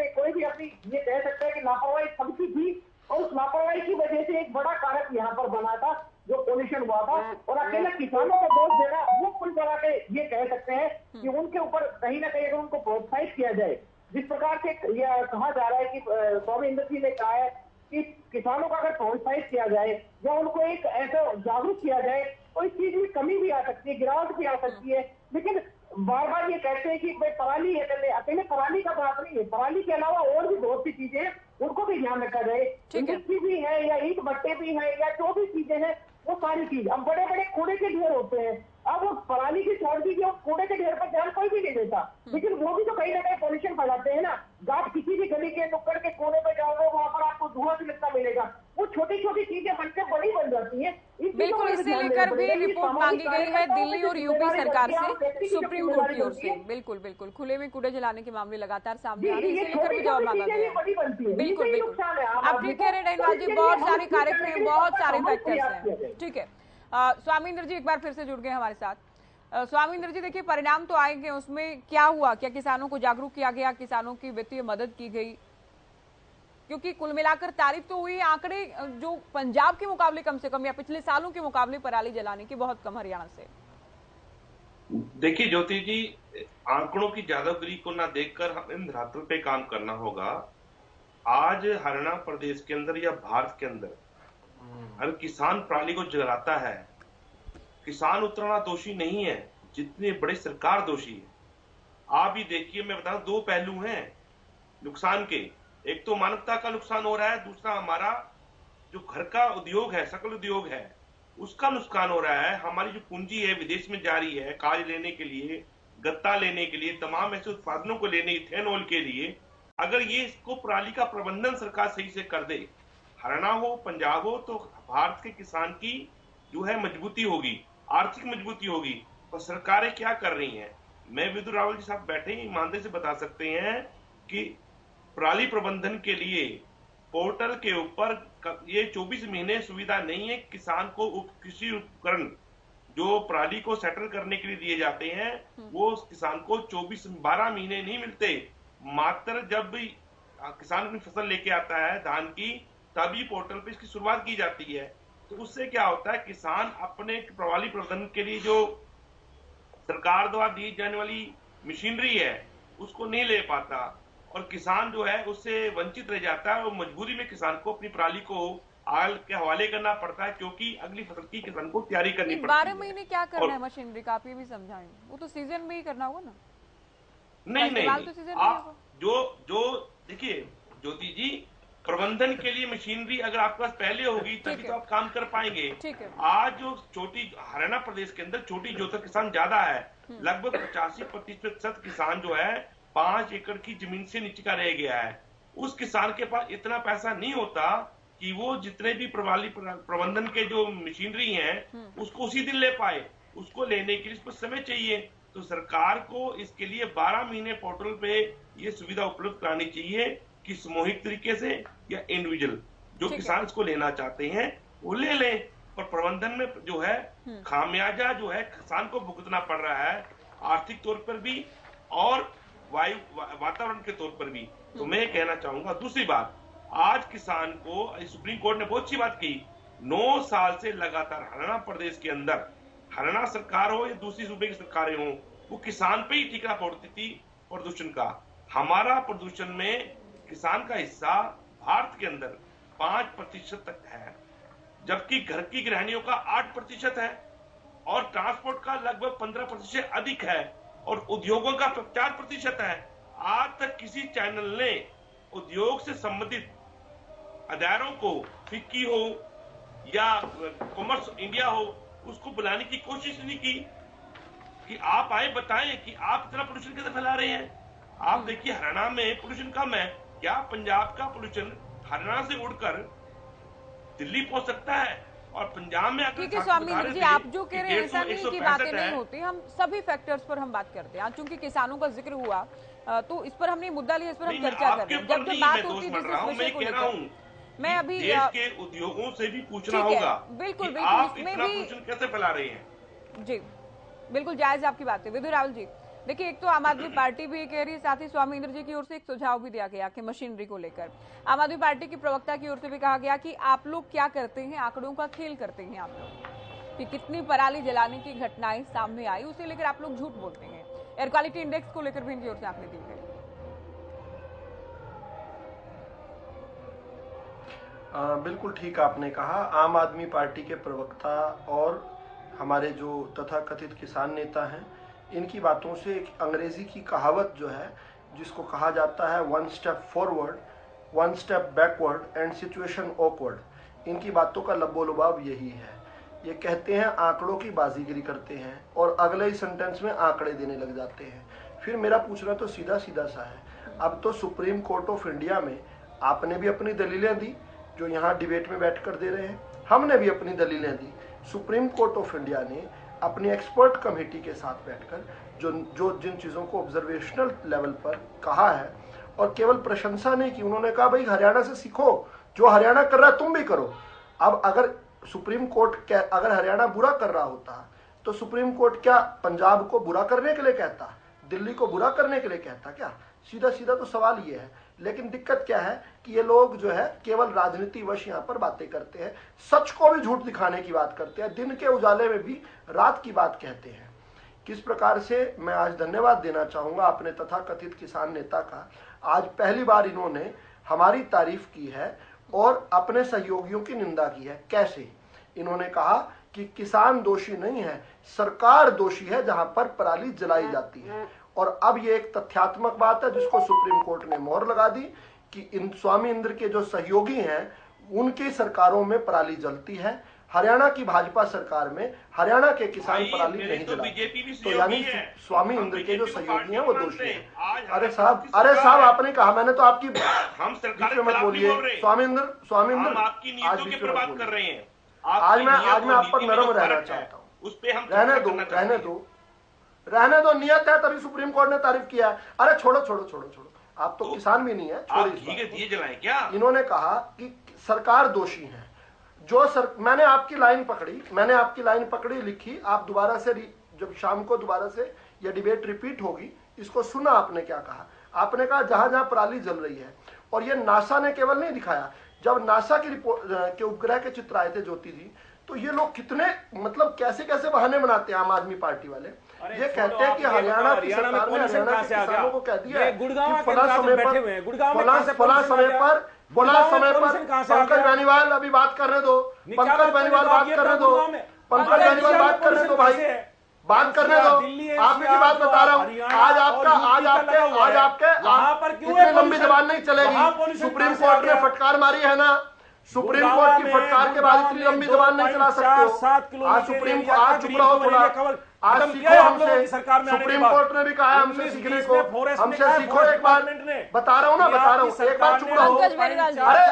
कोई भी अपनी ये कह सकता है कि लापरवाही सबकी थी और उस लापरवाही की वजह से एक बड़ा कारक यहाँ पर बना था जो पोल्यूशन हुआ था। और अकेले किसानों को दोष देना, वो कुल मिला के ये कह सकते हैं कि उनके ऊपर कहीं ना कहीं अगर उनको प्रोत्साहित किया जाए, जिस प्रकार से यह कहा जा रहा है कि स्वामी इंद्र जी ने कहा है कि किसानों का अगर प्रोत्साहित किया जाए या उनको एक ऐसा जागरूक किया जाए तो इस चीज में कमी भी आ सकती है, गिरावट भी आ सकती है। लेकिन बार बार ये कहते हैं कि भाई पराली अकेले पराली का बात नहीं है, पराली के अलावा और भी बहुत सी चीजें हैं, उनको भी ध्यान रखा जाए। इंडस्ट्री भी है या ईंट भट्टे भी है या जो भी चीजें हैं, वो सारी चीज। अब बड़े बड़े कूड़े के ढेर होते हैं, अब वो पराली की छोड़ दीजिए, कूड़े के ढेर पर ध्यान कोई भी नहीं देता, लेकिन वो भी तो कहीं ना कहीं पॉल्यूशन फैलाते हैं ना। आप किसी भी गली के नुक्कड़ के कोने पे जाओगे, वहां पर आपको धुआं भी लगता मिलेगा। वो छोटी छोटी चीजें बनकर बड़ी बन जाती है। बिल्कुल, इसे लेकर भी रिपोर्ट मांगी गई है दिल्ली और यूपी सरकार से, सुप्रीम कोर्ट की ओर से। बिल्कुल बिल्कुल, खुले में कूड़े जलाने के मामले लगातार सामने आ रहे हैं, इसे लेकर भी जवाब मांगा गया है। बिल्कुल बिल्कुल, आप ठीक कह रहे हैं डहीनवाल जी, बहुत सारे कार्यक्रम हैं, बहुत सारे फैक्टर्स हैं। ठीक है, स्वामी इंद्र जी एक बार फिर से जुड़ गए हमारे साथ। स्वामी इंद्र जी, देखिए परिणाम तो आएंगे, उसमें क्या हुआ? क्या किसानों को जागरूक किया गया, किसानों की वित्तीय मदद की गई? क्योंकि कुल मिलाकर तारीफ तो हुई, आंकड़े जो पंजाब के मुकाबले कम से कम या पिछले सालों के मुकाबले पराली जलाने की बहुत कम हरियाणा से। देखिए ज्योति जी, आंकड़ों की जादूगरी को ना देखकर हमें धरातल पे काम करना होगा। आज हरियाणा प्रदेश के अंदर या भारत के अंदर हर किसान पराली को जलाता है। किसान उतना दोषी नहीं है जितनी बड़ी सरकार दोषी है। आप ही देखिए, मैं बताऊं, दो पहलू हैं नुकसान के। एक तो मानवता का नुकसान हो रहा है, दूसरा हमारा जो घर का उद्योग है, सकल उद्योग है, उसका नुकसान हो रहा है। हमारी जो पूंजी है विदेश में जा रही है, कागज लेने के लिए, गत्ता लेने के लिए, तमाम ऐसे उत्पादनों को लेने, इथेनॉल के लिए। अगर ये इसको पराली का प्रबंधन सरकार सही से कर दे, हरियाणा हो, पंजाब हो, तो भारत के किसान की जो है मजबूती होगी, आर्थिक मजबूती होगी। और सरकारें क्या कर रही हैं? मैं विधु रावल जी साहब बैठे ही ईमानदारी से बता सकते हैं कि पराली प्रबंधन के लिए पोर्टल के ऊपर ये 24 महीने सुविधा नहीं है। किसान को कृषि उपकरण जो पराली को सेटल करने के लिए दिए जाते हैं, वो किसान को 12 महीने नहीं मिलते। मात्र जब भी किसान अपनी फसल लेके आता है धान की, तभी पोर्टल पे इसकी शुरुआत की जाती है। तो उससे क्या होता है, किसान अपने पराली प्रबंधन के लिए जो सरकार द्वारा दी जाने वाली मशीनरी है उसको नहीं ले पाता, और किसान जो है उससे वंचित रह जाता है। और मजबूरी में किसान को अपनी पराली को आग के हवाले करना पड़ता है, क्योंकि अगली फसल की किसान को तैयारी करनी पड़ती है। 12 महीने क्या करना है मशीनरी का, आप ये भी समझाएं। वो तो सीजन में ही करना होगा ना। नहीं, आप जो देखिए ज्योति जी, प्रबंधन के लिए मशीनरी अगर आपके पास पहले होगी तभी तो आप काम कर पाएंगे। आज जो हरियाणा प्रदेश के अंदर छोटी जोतर किसान ज्यादा है, लगभग 85% किसान जो है 5 एकड़ की जमीन से नीचे का रह गया है। उस किसान के पास इतना पैसा नहीं होता कि वो जितने भी पराली प्रबंधन के जो मशीनरी हैं उसको उसी दिन ले पाए। उसको लेने के लिए इस पर समय चाहिए। तो सरकार को इसके लिए 12 महीने पोर्टल पे ये सुविधा उपलब्ध करानी चाहिए कि सामूहिक तरीके से या इंडिविजुअल जो किसान इसको लेना चाहते हैं वो ले लें। पर प्रबंधन में जो है खामियाजा जो है किसान को भुगतना पड़ रहा है, आर्थिक तौर पर भी और वातावरण के तौर पर भी। तो मैं कहना चाहूंगा, दूसरी बात, आज किसान को सुप्रीम कोर्ट ने बहुत अच्छी बात की, 9 साल से लगातार हरियाणा प्रदेश के अंदर हरियाणा सरकार हो या दूसरी सूबे की सरकारें हो, वो किसान पे ही टीका फोड़ती थी प्रदूषण का। हमारा प्रदूषण में किसान का हिस्सा भारत के अंदर 5% तक है, जबकि घर की गृहिणियों का 8% है और ट्रांसपोर्ट का लगभग 15% अधिक है और उद्योगों का 4% है। आज तक किसी चैनल ने उद्योग से संबंधित अदारों को, फिक्की हो या कॉमर्स इंडिया हो, उसको बुलाने की कोशिश नहीं की कि आप आए बताएं कि आप इतना पोल्यूशन कैसे फैला रहे हैं। आप देखिए हरियाणा में पोल्यूशन कम है, क्या पंजाब का पोल्यूशन हरियाणा से उड़कर दिल्ली पहुंच सकता है? और पंजाब में ठीक है स्वामी जी, आप जो कह रहे हैं ऐसा नहीं की बातें नहीं होती, हम सभी फैक्टर्स पर हम बात करते हैं। चूंकि किसानों का जिक्र हुआ तो इस पर हमने मुद्दा लिया, इस पर हम चर्चा कर रहे हैं। जब बात होती है जिस विषय को लेकर, मैं अभी देश के उद्योगों से भी पूछना होगा बिल्कुल आप इसमें भी कैसे फैला रहे हैं। जी बिल्कुल जायज आपकी बात है। विधु रावल जी, देखिए, एक तो आम आदमी पार्टी भी कह रही है, साथ ही स्वामी इंद्र जी की ओर से एक सुझाव भी दिया गया कि मशीनरी को लेकर आम आदमी पार्टी की प्रवक्ता की ओर से भी कहा गया कि आप लोग क्या करते हैं, आंकड़ों का खेल करते हैं आप लोग, कि कितनी पराली जलाने की घटनाएं सामने आई उसे लेकर आप लोग झूठ बोलते हैं। एयर क्वालिटी इंडेक्स को लेकर भी इनकी ओर से आंकड़े दिए गए। बिल्कुल ठीक आपने कहा। आम आदमी पार्टी के प्रवक्ता और हमारे जो तथाकथित किसान नेता हैं, इनकी बातों से एक अंग्रेजी की कहावत जो है, जिसको कहा जाता है 1 step forward 1 step backward and situation awkward, इनकी बातों का लब्बो-लुबाब यही है। ये कहते हैं आंकड़ों की बाजीगरी करते हैं और अगले ही सेंटेंस में आंकड़े देने लग जाते हैं। फिर मेरा पूछना तो सीधा सीधा सा है, अब तो सुप्रीम कोर्ट ऑफ इंडिया में आपने भी अपनी दलीलें दी जो यहाँ डिबेट में बैठकर दे रहे हैं, हमने भी अपनी दलीलें दी। सुप्रीम कोर्ट ऑफ इंडिया ने अपनी एक्सपर्ट कमेटी के साथ बैठकर जिन चीज़ों को ऑब्जर्वेशनल लेवल पर कहा है, और केवल प्रशंसा नहीं की, उन्होंने कहा भाई हरियाणा से सीखो, जो हरियाणा कर रहा है तुम भी करो। अब अगर सुप्रीम कोर्ट अगर हरियाणा बुरा कर रहा होता तो सुप्रीम कोर्ट क्या पंजाब को बुरा करने के लिए कहता, दिल्ली को बुरा करने के लिए कहता क्या? सीधा सीधा तो सवाल ये है। लेकिन दिक्कत क्या है कि ये लोग जो है केवल राजनीति वश यहाँ पर बातें करते हैं, सच को भी झूठ दिखाने की बात करते हैं, दिन के उजाले में भी रात की बात कहते हैं। किस प्रकार से मैं आज धन्यवाद देना चाहूंगा अपने तथाकथित किसान नेता का। आज पहली बार इन्होंने हमारी तारीफ की है और अपने सहयोगियों की निंदा की है। कैसे? इन्होंने कहा कि किसान दोषी नहीं है, सरकार दोषी है जहां पर पराली जलाई जाती है। और अब ये एक तथ्यात्मक बात है जिसको सुप्रीम कोर्ट ने मोहर लगा दी कि इन स्वामी इंद्र के जो सहयोगी हैं उनकी सरकारों में पराली जलती है, हरियाणा की भाजपा सरकार में हरियाणा के किसान पराली नहीं जलाते। तो यानी स्वामी इंद्र के जो सहयोगी हैं वो दोषी हैं। अरे साहब आपने कहा, मैंने तो आपकी हम सरकार मत बोलिए। स्वामी इंद्र आपकी नीतियों के ऊपर बात कर रहे हैं। आज मैं आप पर नरम रहना चाहता हूँ। उस पे हम रहने दो, नियत है तभी सुप्रीम कोर्ट ने तारीफ किया है। अरे छोड़ो, आप तो किसान भी नहीं है, दिए जलाएं क्या? इन्होंने कहा कि सरकार दोषी है। मैंने आपकी लाइन पकड़ी, लिखी, आप दोबारा से जब शाम को दोबारा से यह डिबेट रिपीट होगी, इसको सुना आपने क्या कहा। आपने कहा जहां जहां पराली जल रही है, और ये नासा ने केवल नहीं दिखाया। जब नासा की रिपोर्ट के उपग्रह के चित्र आए थे ज्योति जी, तो ये लोग कितने मतलब कैसे कैसे बहाने बनाते हैं आम आदमी पार्टी वाले। ये कहते हैं कि हरियाणा की सरकार ने हरियाणा के किसानों को कह दिया कि फला समय पर पंकज बेनीवाल अभी बात करने दो, पंकज बेनीवाल बात करने दो भाई, बात करने दो। आपकी की बात बता रहा हूँ। आज आपके इतनी लंबी जबान नहीं चलेगी। सुप्रीम कोर्ट ने फटकार मारी है ना, सुप्रीम कोर्ट की फटकार के बाद इतनी लंबी जबान नहीं चला सकते हो। आज सुप्रीम कोर्ट, आज चुप रहो थोड़ा, आज सीखो हमसे। सुप्रीम कोर्ट ने भी कहा हमसे सीखने को, हमसे सीखो। एक बार बता रहा हूँ, एक बार चुप रहो। अरे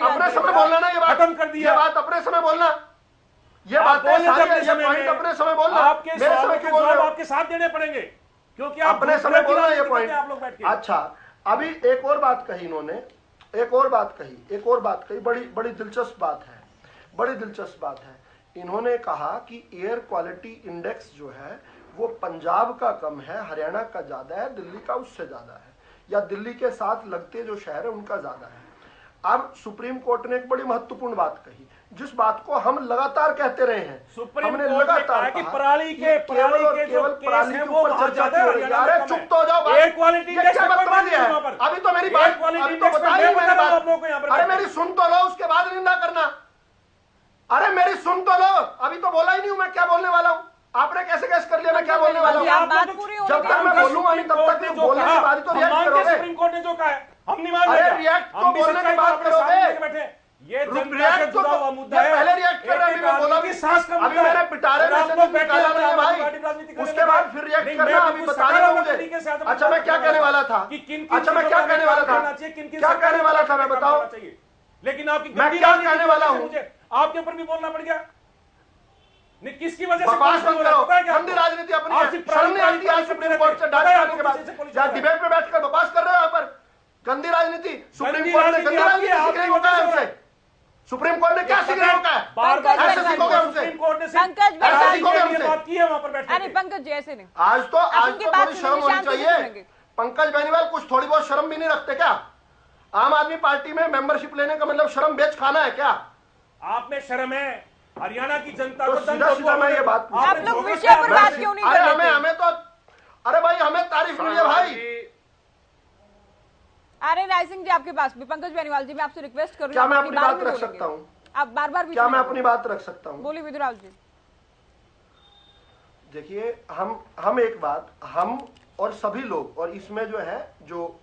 अपने समय बोलना ना, ये बात अपने समय बोलना, ये बातें सारी, ये पॉइंट अपने समय बोलना। मेरे समय क्यों बोल रहे हो? आपके साथ देने पड़ेंगे क्योंकि अपने समय बोलना ये पॉइंट। अच्छा, अभी एक और बात कही इन्होंने, एक और बात कही, बड़ी दिलचस्प बात है। इन्होंने कहा कि एयर क्वालिटी इंडेक्स जो है वो पंजाब का कम है, हरियाणा का ज्यादा है, दिल्ली का उससे ज्यादा है, या दिल्ली के साथ लगते जो शहर है उनका ज्यादा है। अब सुप्रीम कोर्ट ने एक बड़ी महत्वपूर्ण बात कही, जिस बात को हम लगातार कहते रहे हैं। हमने लगातार कि पराली के केवल पराली के ऊपर चर्चा की हो रही है। अरे चुप तो हो जाओ भाई, क्या बदतमीजी है? अभी तो मेरी बात, अभी तो बताइए मेरी बात। अरे मेरी सुन तो लो, उसके बाद निंदा करना। अरे मेरी सुन तो लो, अभी तो बोला ही नहीं हूं मैं क्या बोलने वाला हूँ। आपने कैसे कैसे कर लिया मैं क्या बोलने वाला हूँ? जब तक मैं बोलूंगा नहीं तब तक बोलने के बाद तो रिएक्ट करोगे। सुप्रीम कोर्ट ने जो कहा है हम नहीं मान रहे। रिएक्ट तो बोलने के बाद करोगे। ये रिएक्ट तो मुद्दा है, पहले रिएक्ट कर रहे हैं, मैं बोला अभी मेरे पिटारे में से निकाला नहीं है भाई, उसके बाद फिर रिएक्ट करना। अभी बता रहे हो मुझे। अच्छा मैं क्या कहने वाला था, मैं बताओ, लेकिन आपकी मैं क्या कहने वाला हूँ? आपके ऊपर भी बोलना पड़ गया। किसकी वजह से बकवास बंद करो, गंदी राजनीति अपनी है। शर्म नहीं आती आज सुप्रीम कोर्ट से डांट खाने के बाद या डिबेट में बैठकर बकवास कर रहे हो यहाँ पर? गंदी राजनीति, सुप्रीम कोर्ट ने गंदी राजनीति सीखने को कहा है हमसे। सुप्रीम कोर्ट ने क्या सीखने को कहा है? ऐसे सीखोगे हमसे, ऐसे सीखोगे हमसे। बैठ अरे पंकज जी ऐसे नहीं, आज तो थोड़ी शर्म होनी शांति से चाहिए। सुनेंगे। पंकज बेनीवाल कुछ थोड़ी बहुत शर्म भी नहीं रखते क्या? आम आदमी पार्टी में मेंबरशिप लेने का मतलब शर्म बेच खाना है क्या? आप में शर्म है? हरियाणा की जनता तो को सीधा सीधा मैं ये बात पूछता आप लोग विषय पर बात क्यों नहीं अरे कर रहे? हमें तो अरे भाई हमें तारीफ मिली है भाई। अरे राय सिंह जी आपके पास भी, पंकज बेनीवाल जी मैं आपसे रिक्वेस्ट कर रही क्या हूँ, मैं आप अपनी बाद बात में रख बोलेंगे। सकता हूँ? आप बार बार क्या मैं अपनी बात रख सकता हूँ? बोलिए विधुराव जी। देखिए हम एक बात, हम और सभी लोग, और इसमें जो है जो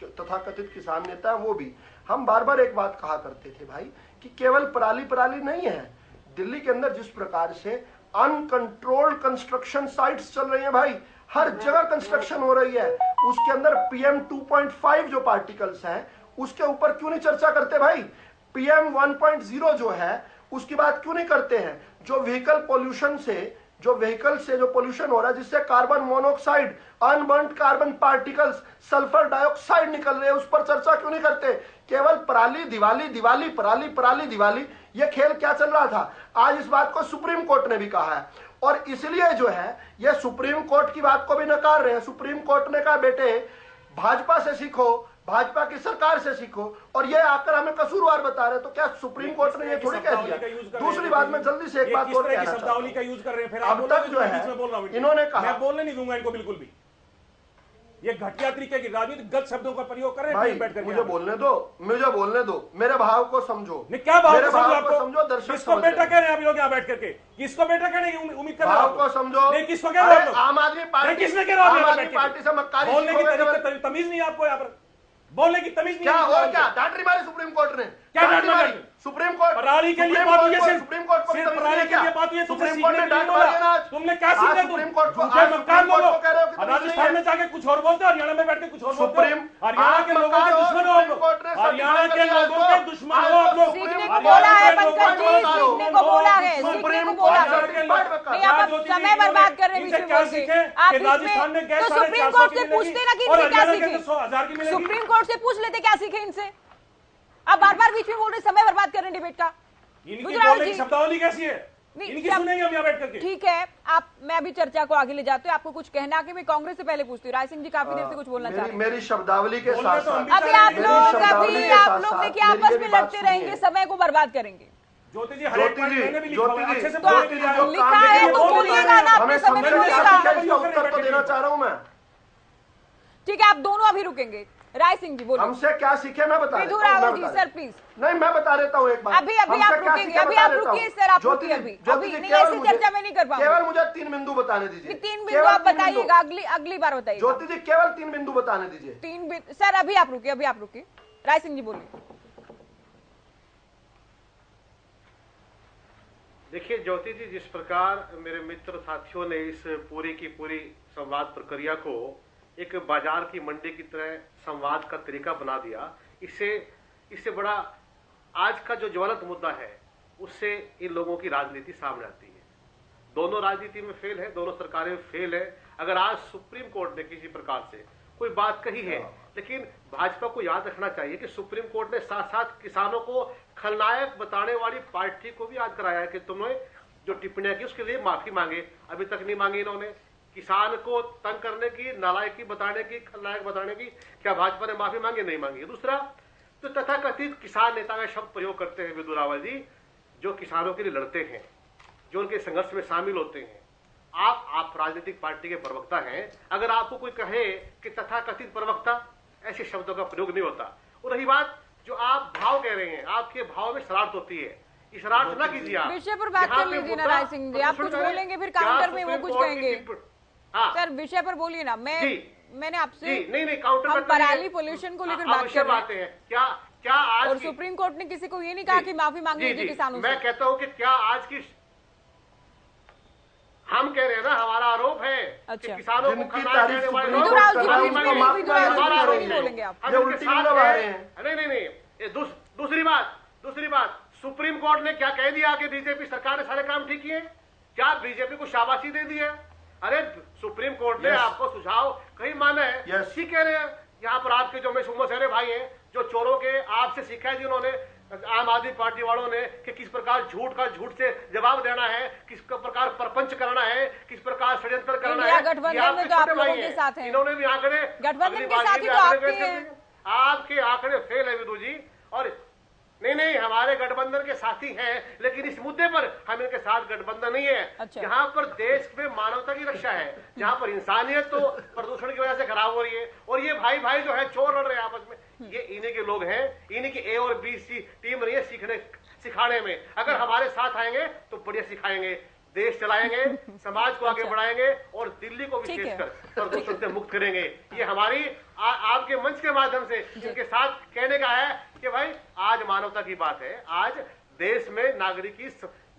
तथाकथित किसान नेता है वो भी, हम बार बार एक बात कहा करते थे भाई कि केवल पराली नहीं है। दिल्ली के अंदर जिस प्रकार से अनकंट्रोल्ड कंस्ट्रक्शन साइट्स चल रही हैं भाई, हर जगह कंस्ट्रक्शन हो रही है, उसके अंदर PM 2.5 जो पार्टिकल्स हैं उसके ऊपर क्यों नहीं चर्चा करते भाई? PM 1.0 जो है उसकी बात क्यों नहीं करते हैं? जो व्हीकल से जो पोल्यूशन हो रहा है, जिससे carbon monoxide, unburned carbon particles, sulphur dioxide निकल रहे हैं, उस पर चर्चा क्यों नहीं करते? केवल पराली दिवाली दिवाली पराली पराली दिवाली, ये खेल क्या चल रहा था? आज इस बात को सुप्रीम कोर्ट ने भी कहा है और इसलिए जो है ये सुप्रीम कोर्ट की बात को भी नकार रहे हैं। सुप्रीम कोर्ट ने कहा बेटे भाजपा से सीखो, भाजपा की सरकार से सीखो, और ये आकर हमें कसूरवार बता रहे। तो क्या सुप्रीम कोर्ट ने ये थोड़ी कह दिया? दूसरी बात में जल्दी से एक बात और कहना चाहता हूं। का यूज कर रहे हैं फिर अब तक जो है इन्होंने कहा, मैं बोलने नहीं दूंगा इनको बिल्कुल भी। ये घटिया तरीके की राजनीति गलत शब्दों का प्रयोग कर रहे हैं भाई। मुझे बोलने दो, मेरे भाव को समझो। क्या भाव मेरे भाव को समझो, दर्शक किसको बेटा कह रहे हैं आप लोग यहाँ बैठ करके? किसको बेटा कहने की उम्मीद कर रहे हैं? भाव को समझो। नहीं किसको कह रहे हैं? आम आदमी पार्टी, किसने कह रहा है? आम आदमी पार्टी से मक्कारी बोलने की तमीज नहीं आपको? यहाँ पर बोलने की तमीज नहीं? क्या और क्या डांटरी मारी सुप्रीम कोर्ट ने? क्या डांटरी मारी? सुप्रीम कोर्ट पराली के लिए बात ये सुप्रीम कोर्ट को पराली के लिए बात ये सुप्रीम कोर्ट ने डांट मारी ना। तुमने क्या सीखा? सुप्रीम कोर्ट को मकान लोगों कह रहे हो कि राजस्थान में जाके कुछ और बोलते हो, हरियाणा में बैठ के कुछ और बोलते हो। हरियाणा के लोगों के दुश्मन हो आप लोग, हरियाणा के लोगों के दुश्मन हो आप लोग। सीखने को बोला है पंकज जी, सीखने को बोला है, सीखने को बोला है। नहीं आप समय बर्बाद कर रहे हैं बीच में। आप इसमें तो सुप्रीम कोर्ट से पूछते ना कि इनसे क्या सीखे? सुप्रीम कोर्ट से पूछ लेते क्या सीखे इनसे? आप बार बार बीच में बोल रहे, समय बर्बाद कर रहे हैं डिबेट का। शब्दावली कैसी है? इनकी सुनेंगे हम यहाँ बैठ करके। ठीक है, आप मैं अभी चर्चा को आगे ले जाते हूँ। आपको कुछ कहना कि मैं कांग्रेस से पहले पूछती हूँ। राय सिंह जी काफी देर से कुछ बोलना चाह रहे हैं। मेरी शब्दावली के साथ साथ अभी आप लोग देखिए आपस में लड़ते रहेंगे, समय को बर्बाद करेंगे। ज्योति जी लिखा है तो बोलिएगा ना, अपने समय में उत्तर तो देना चाह रहा हूँ मैं। ठीक है, आप दोनों अभी रुकेंगे। राय सिंह जी बोलिए। हमसे क्या सीखे मैं बता देता हूं। जी सर प्लीज। नहीं मैं बता देता हूँ एक बात। अभी आप रुकेंगे, अभी आप रुकिए सर, आप रुकिए अभी नहीं, ऐसी चर्चा में नहीं कर पाऊंगा। केवल मुझे 3 बिंदु बताने दीजिए। 3 बिंदु आप बताइएगा, अगली बार बताइए। ज्योति जी केवल 3 बिंदु बताने दीजिए। 3 बिंदु सर, अभी आप रुकिए। राय सिंह जी बोलिए। देखिए ज्योति जी, जिस प्रकार मेरे मित्र साथियों ने इस पूरी की पूरी संवाद प्रक्रिया को एक बाजार की मंडी की तरह संवाद का तरीका बना दिया, इससे बड़ा आज का जो ज्वलंत मुद्दा है उससे इन लोगों की राजनीति सामने आती है। दोनों राजनीति में फेल है, दोनों सरकारें फेल है। अगर आज सुप्रीम कोर्ट ने किसी प्रकार से कोई बात कही है, लेकिन भाजपा को याद रखना चाहिए कि सुप्रीम कोर्ट ने साथ साथ किसानों को खलनायक बताने वाली पार्टी को भी याद कराया है कि तुमने जो टिप्पणियां की उसके लिए माफी मांगे। अभी तक नहीं मांगी इन्होंने। किसान को तंग करने की, नालायकी बताने की, खलनायक बताने की क्या भाजपा ने माफी मांगी? नहीं मांगी। दूसरा, तो तथाकथित किसान नेता का शब्द प्रयोग करते हैं विधुरावल जी, जो किसानों के लिए लड़ते हैं, जो उनके संघर्ष में शामिल होते हैं। आप राजनीतिक पार्टी के प्रवक्ता हैं, अगर आपको कोई कहे कि तथाकथित प्रवक्ता, ऐसे शब्दों का प्रयोग नहीं होता। और रही बात जो आप भाव कह रहे हैं, आपके भाव में शरारत होती है, शरारत ना कीजिए। आप विषय पर बात कर लीजिए ना राय सिंह जी। आप कुछ बोलेंगे फिर काउंटर में वो कुछ कहेंगे। सर विषय पर बोलिए ना। मैंने आपसे नहीं काउंटर हम पराली पोल्यूशन को लेकर बात कर रहे हैं। क्या आज और सुप्रीम कोर्ट ने किसी को ये नहीं कहा कि माफी मांगनी चाहिए किसानों से। मैं कहता हूं कि क्या आज की हम कह रहे हैं ना, हमारा आरोप है कि किसानों को खलनायक देने वाले लोग नहीं। दूसरी बात सुप्रीम कोर्ट ने क्या कह दिया कि बीजेपी सरकार ने सारे काम ठीक किए? क्या बीजेपी को शाबाशी दे दी है? अरे सुप्रीम कोर्ट ने आपको सुझाव कहीं माना है, ठीक कह रहे हैं। यहाँ पर आपके जो मेरे भाई हैं, जो चोरों के आपसे सीखा है जिन्होंने, आम आदमी पार्टी वालों ने कि किस प्रकार झूठ का झूठ से जवाब देना है, किस प्रकार प्रपंच करना है, किस प्रकार षड्यंत्र करना है। गठबंधन में तो आप लोगों के साथ हैं, इन्होंने भी आंकड़े गठबंधन के साथ ही तो आपके हैं। आपके आंकड़े फेल है विदु जी। और नहीं हमारे गठबंधन के साथी हैं, लेकिन इस मुद्दे पर हम इनके साथ गठबंधन नहीं है। अच्छा। जहां पर देश में मानवता की रक्षा है, जहां पर इंसानियत तो प्रदूषण की वजह से खराब हो रही है, और ये भाई भाई जो है चोर लड़ रहे हैं आपस में, ये इन्हीं के लोग हैं। इन्हीं की ए और बी सी टीम रही है सिखाने में। अगर हमारे साथ आएंगे तो बढ़िया सिखाएंगे, देश चलाएंगे, समाज को आगे बढ़ाएंगे और दिल्ली को विशेषकर प्रदूषण से मुक्त करेंगे। ये हमारी आपके मंच के माध्यम से इनके साथ कहने का है कि भाई आज मानवता की बात है, आज देश में नागरिक की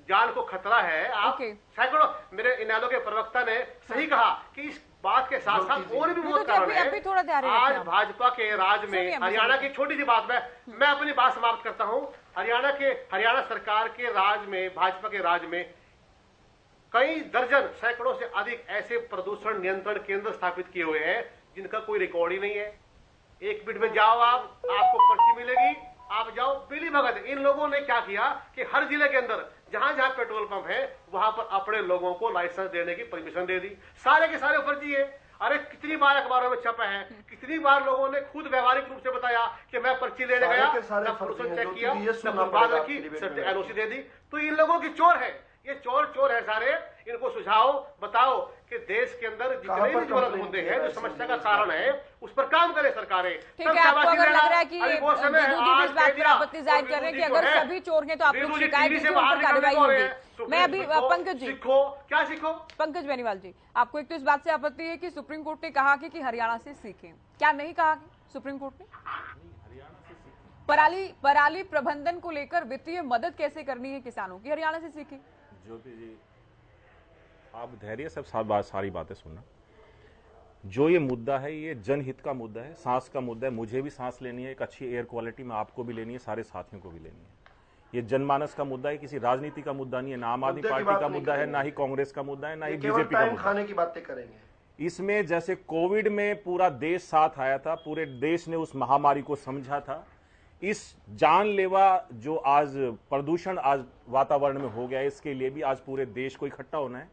जान को खतरा है। आप सैकड़ों, मेरे इनेलो के प्रवक्ता ने सही कहा कि इस बात के साथ साथ और भी बहुत कारण है। आज भाजपा के राज में, हरियाणा की छोटी सी बात मैं अपनी बात समाप्त करता हूं। हरियाणा सरकार के राज में, भाजपा के राज में कई दर्जन, सैकड़ों से अधिक ऐसे प्रदूषण नियंत्रण केंद्र स्थापित किए हुए हैं जिनका कोई रिकॉर्ड ही नहीं है। एक मिनट में जाओ आपको पर्ची मिलेगी, आप जाओ बिली भगत। इन लोगों ने क्या किया कि हर जिले के अंदर जहां जहां पेट्रोल पंप है वहां पर अपने लोगों को लाइसेंस देने की परमिशन दे दी। सारे के सारे फर्जी है। अरे कितनी बार अखबारों में छपा है, कितनी बार लोगों ने खुद व्यवहारिक रूप से बताया कि मैं पर्ची लेने गया, प्रदूषण चेक किया, बात रखी, एनओसी दे दी। तो इन लोगों की चोर है, ये चोर है सारे। इनको सुझाव बताओ कि देश के अंदर जितने भी ज्वलंत मुद्दे हैं, जो समस्या का कारण है, उस पर काम करे सरकारें। ठीक है, आपको अगर लग रहा है कि इस बात पर आपत्ति जाहिर कर रहे हैं कि अगर सभी चोर हैं तो आप लोग शिकायत कीजिए, उन पर कार्रवाई होगी। मैं अभी पंकज जी, क्या सीखो? पंकज बेनीवाल जी, आपको एक तो इस बात से आपत्ति है कि सुप्रीम कोर्ट ने कहा कि हरियाणा से सीखें, क्या नहीं कहा सुप्रीम कोर्ट ने? पराली प्रबंधन को लेकर वित्तीय मदद कैसे करनी है किसानों की, हरियाणा से सीखें। ज्योति जी, आप धैर्य से सारी बातें सुनना। जो ये मुद्दा है, ये जनहित का मुद्दा है, सांस का मुद्दा है। मुझे भी सांस लेनी है, एक अच्छी एयर क्वालिटी में आपको भी लेनी है, सारे साथियों को भी लेनी है। ये जनमानस का मुद्दा है, किसी राजनीति का मुद्दा नहीं है, ना आम आदमी पार्टी का मुद्दा है, ना ही कांग्रेस का मुद्दा है, ना ही बीजेपी का मुद्दा। खाने की बातें करेंगे इसमें जैसे कोविड में पूरा देश साथ आया था, पूरे देश ने उस महामारी को समझा था, इस जानलेवा जो आज प्रदूषण आज वातावरण में हो गया है, इसके लिए भी आज पूरे देश को इकट्ठा होना है,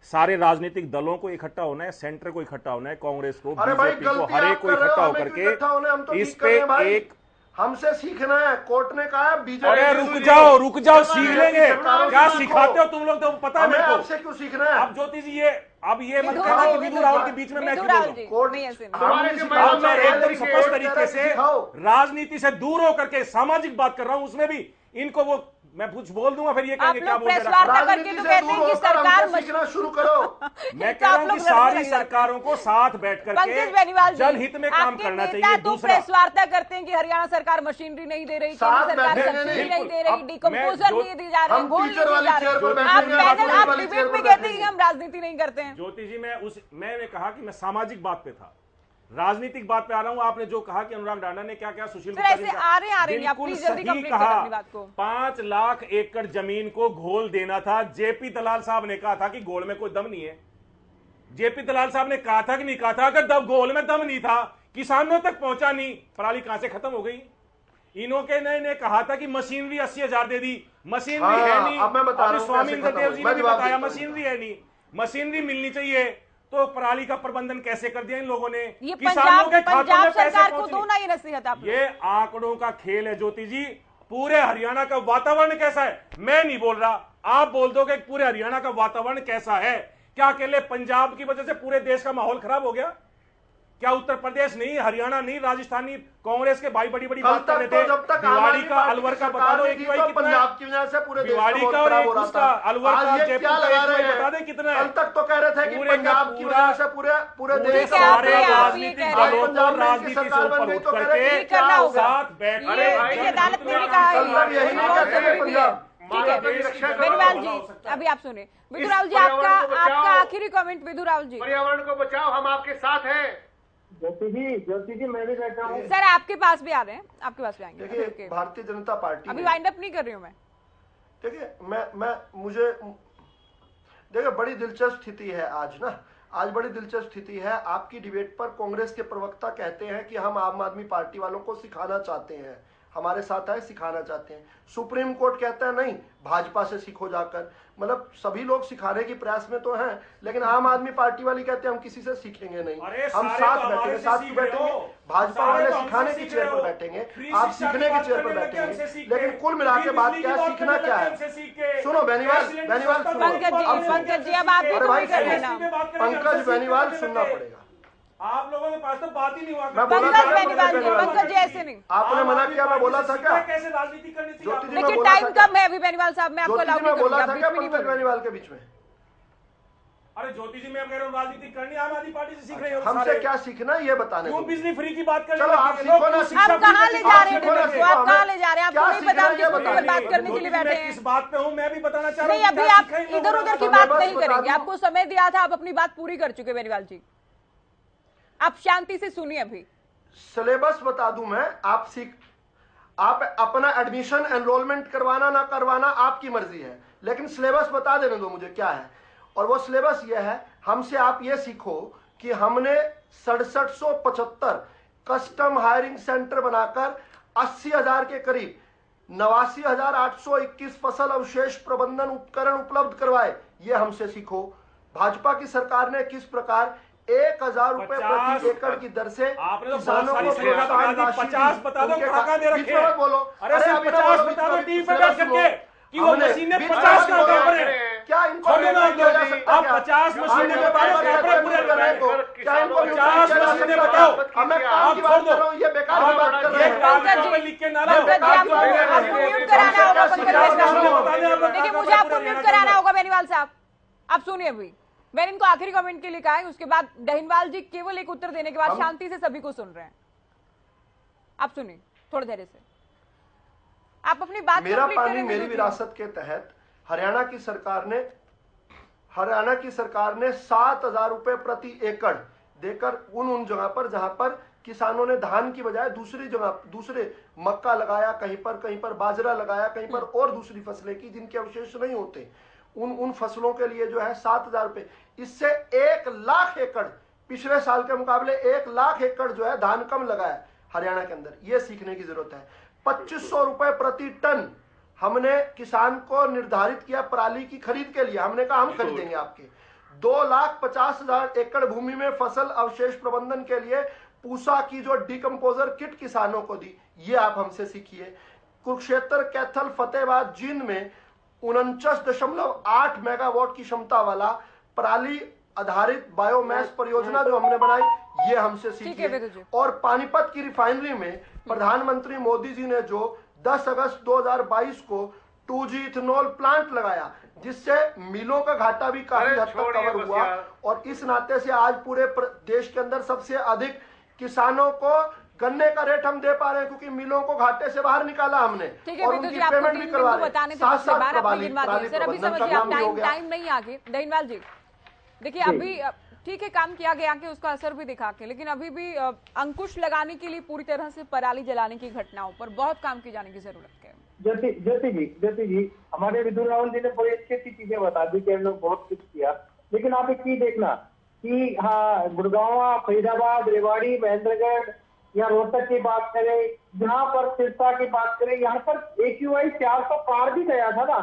सारे राजनीतिक दलों को इकट्ठा होना है, सेंटर को इकट्ठा होना है, कांग्रेस को, बीजेपी को, हर एक को इकट्ठा होकर के इस पे एक हमसे सीखना है। कोर्ट ने कहा बीजेपी। अरे रुक जाओ सीख लेंगे। क्या सिखाते हो तुम लोग, तो पता है मेरे को। आपसे क्यों सीखना है? अब ज्योति जी अब ये मत कहना कि विधु रावल के बीच में मैं क्यों बोल रहा हूं। मैं एकदम स्पष्ट तरीके से राजनीति से दूर होकर के सामाजिक बात कर रहा हूं, उसमें भी इनको वो मैं कुछ बोल दूंगा, फिर ये कहेंगे क्या बोल रहे हैं। सरकार सीखना शुरू करो। मैं कह रहा हूं कि सारी सरकारों को साथ बैठ करके जनहित में काम करना चाहिए। दूसरा प्रेस वार्ता करते हैं कि हरियाणा सरकार मशीनरी नहीं दे रही, केंद्र सरकार सब्सिडी नहीं दे रही, डिकम्पोजर नहीं दी जा रही, घोल नहीं दी जा रही। आप पैनल, आप डिबेट में कहते हैं कि हम राजनीति नहीं करते हैं। ज्योति जी, मैंने कहा कि मैं सामाजिक बात पे था, राजनीतिक बात पे आ रहा हूं। आपने जो कहा कि अनुराग डांडा ने क्या क्या सुशील बिल्कुल सही कहा, 5 लाख एकड़ जमीन को घोल देना था। जेपी दलाल साहब ने कहा था कि घोल में कोई दम नहीं है। जेपी दलाल साहब ने कहा था कि नहीं कहा था, अगर घोल में दम नहीं था, किसानों तक पहुंचा नहीं, पराली कहां से खत्म हो गई। इन्होंने ने कहा था कि मशीनरी 80,000 दे दी, मशीनरी है नहीं। स्वामी इंद्रदेव जी ने भी बताया मशीनरी है नहीं, मशीनरी मिलनी चाहिए। तो पराली का प्रबंधन कैसे कर दिया इन लोगों ने, किसानों के खातों में पैसे पहुंचे। ये आंकड़ों का खेल है ज्योति जी। पूरे हरियाणा का वातावरण कैसा है मैं नहीं बोल रहा, आप बोल दोगे पूरे हरियाणा का वातावरण कैसा है। क्या अकेले पंजाब की वजह से पूरे देश का माहौल खराब हो गया? क्या उत्तर प्रदेश नहीं, हरियाणा नहीं, राजस्थान नहीं, कांग्रेस के भाई बड़ी बात कर रहे थे। दिवाली का अलवर का बता दो एक पंजाब की वजह से पूरे दिवाली का और उसका अलवर का जयपुर का बता दे कितना है। कल तक तो कह रहे थे कि पंजाब की वजह से पूरे देश सारे राजनीतिक दलों को राजनीति से ऊपर उठ करके साथ बैठ अदालत ने भी कहा है। बेनीवाल जी, अभी आप सुने। विधु रावल जी, आपका आखिरी कमेंट। विधु रावल जी, पर्यावरण को बचाओ, हम आपके साथ हैं। ज्योति जी मैं भी बैठा हूँ। सर आपके पास भी आ रहे हैं, आपके पास भी आएंगे। देखिए भारतीय जनता पार्टी अभी वाइंड अप नहीं कर रही हूँ मैं। देखिए मुझे देखिए बड़ी दिलचस्प स्थिति है आज बड़ी दिलचस्प स्थिति है। आपकी डिबेट पर कांग्रेस के प्रवक्ता कहते हैं कि हम आम आदमी पार्टी वालों को सिखाना चाहते हैं, हमारे साथ आए, सिखाना चाहते हैं। सुप्रीम कोर्ट कहता है नहीं, भाजपा से सीखो जाकर। मतलब सभी लोग सिखाने की प्रयास में तो हैं, लेकिन आम आदमी पार्टी वाली कहते हैं हम किसी से सीखेंगे नहीं, हम साथ बैठेंगे, साथ क्यों बैठेंगे? भाजपा वाले सिखाने की चेयर पर बैठेंगे, आप सीखने की चेयर पर बैठेंगे। लेकिन कुल मिला के बात क्या है, सीखना क्या है? सुनो बेनीवाल, बेनीवाल सुनो, पंकज जी अब आप भी अरे भाई कर लेना। पंकज बेनीवाल सुनना पड़ेगा। आप लोगों के पास तो बात ही नहीं हुआ। पंकज बेनीवाल जी, पंकज जी ऐसे नहीं। आपने मना किया, मैं बोला था क्या? कैसे राजनीति करनी चाहिए? देखिए टाइम कम है अभी बेनीवाल साहब, मैं आपको अलाउ नहीं बोला करूंगा, था क्या बीच में नहीं पंकज बोलूंगा। बेनीवाल के बीच में? अरे ज्योति जी, मैं कह रहा हूँ राजनीति करनी आम आदमी पार्टी से सीख रहे हो। हमसे क्या सीखना ये बताने क्यों दो। बिजली फ्री की बात कर? चलो आप सीखो ना, आप कहाँ ले जा रहे हैं? सीखो ना, देखो आप कहाँ ले जा रहे हैं? आपको नहीं पता हम किस बताइए, पर बात करने के लिए बैठे हैं। किस बात पे हूँ मैं भी बताना चाह रहा हूँ। नहीं अभी आप इधर उधर की बात नहीं करेंगे, आपको समय दिया था, आप अपनी बात पूरी कर चुके बेनीवाल जी, आप शांति से सुनिए। अभी सिलेबस बता दूं मैं, आप अपना एडमिशन एनरोलमेंट करवाना ना करवाना आपकी मर्जी है, लेकिन सिलेबस बता देने दो मुझे क्या है। और वो सिलेबस ये है, हमसे आप ये सीखो कि हमने 6775 कस्टम हायरिंग सेंटर बनाकर 80,000 के करीब 89,821 फसल अवशेष प्रबंधन उपकरण उपलब्ध करवाए। ये हमसे सीखो। भाजपा की सरकार ने किस प्रकार 1,000 रुपए प्रति एकड़ की दर से किसानों को प्रोत्साहन राशि 50 बता दो, कहाँ दे रखे हैं? बोलो, अरे 50 बता दो टीवी पे बैठ करके कि वो मशीन ने 50 का ऑर्डर है। क्या इनको आप 50 मशीनें बताओ, पेपर पूरे करने को क्या इनको 50 मशीनें बताओ। मैं काम की बात कर रहा हूँ, ये बेकार की बात कर रहे हैं। लिख के ना लाओ। आपको म्यूट कराना होगा देखिए, मुझे आपको म्यूट कराना होगा बेनीवाल साहब। आप सुनिए, अभी मैंने इनको आखिरी कमेंट के लिए कहा है, उसके बाद दहिनवाल जी केवल एक उत्तर देने के बाद शांति से सभी को सुन रहे हैं। आप सुनिए थोड़ी देर से, आप अपनी बात मेरा पानी मेरी विरासत के तहत हरियाणा की सरकार ने 7,000 रुपए प्रति एकड़ देकर उन जगह पर जहां पर किसानों ने धान की बजाय दूसरे मक्का लगाया, कहीं पर बाजरा लगाया, कहीं पर और दूसरी फसलें की जिनके अवशेष नहीं होते, उन फसलों के लिए जो है 7,000 रुपए, इससे 1 लाख एकड़, पिछले साल के मुकाबले 1 लाख एकड़ जो है धान कम लगा है हरियाणा के अंदर। यह सीखने की जरूरत है। 2,500 रुपए प्रति टन हमने किसान को निर्धारित किया पराली की खरीद के लिए। हमने कहा हम खरीदेंगे आपके। 2,50,000 एकड़ भूमि में फसल अवशेष प्रबंधन के लिए पूसा की जो डिकम्पोजर किट किसानों को दी, ये आप हमसे सीखिए। कुरुक्षेत्र, कैथल, फतेहाबाद, जींद में 49.8 मेगावाट की क्षमता वाला पराली आधारित बायोमैस परियोजना जो हमने बनाई, ये हमसे सीखिए। और पानीपत की रिफाइनरी में प्रधानमंत्री मोदी जी ने जो 10 अगस्त 2022 को 2G इथेनॉल प्लांट लगाया, जिससे मिलों का घाटा भी काफी हद तक कवर हुआ। और इस नाते से आज पूरे देश के अंदर सबसे अधिक किसानों को गन्ने का रेट हम दे पा रहे हैं, क्योंकि मिलों को घाटे से बाहर निकाला हमने और उनकी पेमेंट भी करवा रहे हैं। साथ-साथ अभी समझिए टाइम नहीं आगे। दहिनवाल जी देखिए, अभी ठीक है काम किया गया कि उसका असर भी दिखा के, लेकिन अभी भी अंकुश लगाने के लिए पूरी तरह से पराली जलाने की घटनाओं पर बहुत काम की जाने की जरूरत है। ज्योति जी हमारे विधु रावल जी ने बड़ी अच्छी चीजें बता दी कि हम लोग बहुत कुछ किया, लेकिन आप एक चीज देखना कि हाँ गुड़गांव, फरीदाबाद, रेवाड़ी, महेंद्रगढ़ या रोहतक की बात करें, जहाँ पर सिरसा की बात करें, यहाँ पर AQI 400 पार भी गया था ना,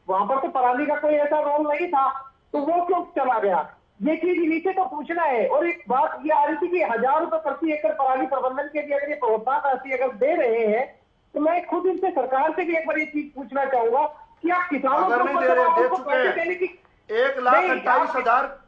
वहां पर तो पराली का कोई ऐसा रोल नहीं था, तो वो क्यों चला गया? ये चीज नीचे तो पूछना है। और एक बात ये आ रही थी कि 1,000 रुपए प्रति एकड़ पराली प्रबंधन के लिए अगर ये प्रोत्साहन राशि अगर दे रहे हैं, तो मैं खुद इनसे सरकार से भी एक बार ये चीज पूछना चाहूंगा कि आप किसानों को पैसे देने की 1,28,000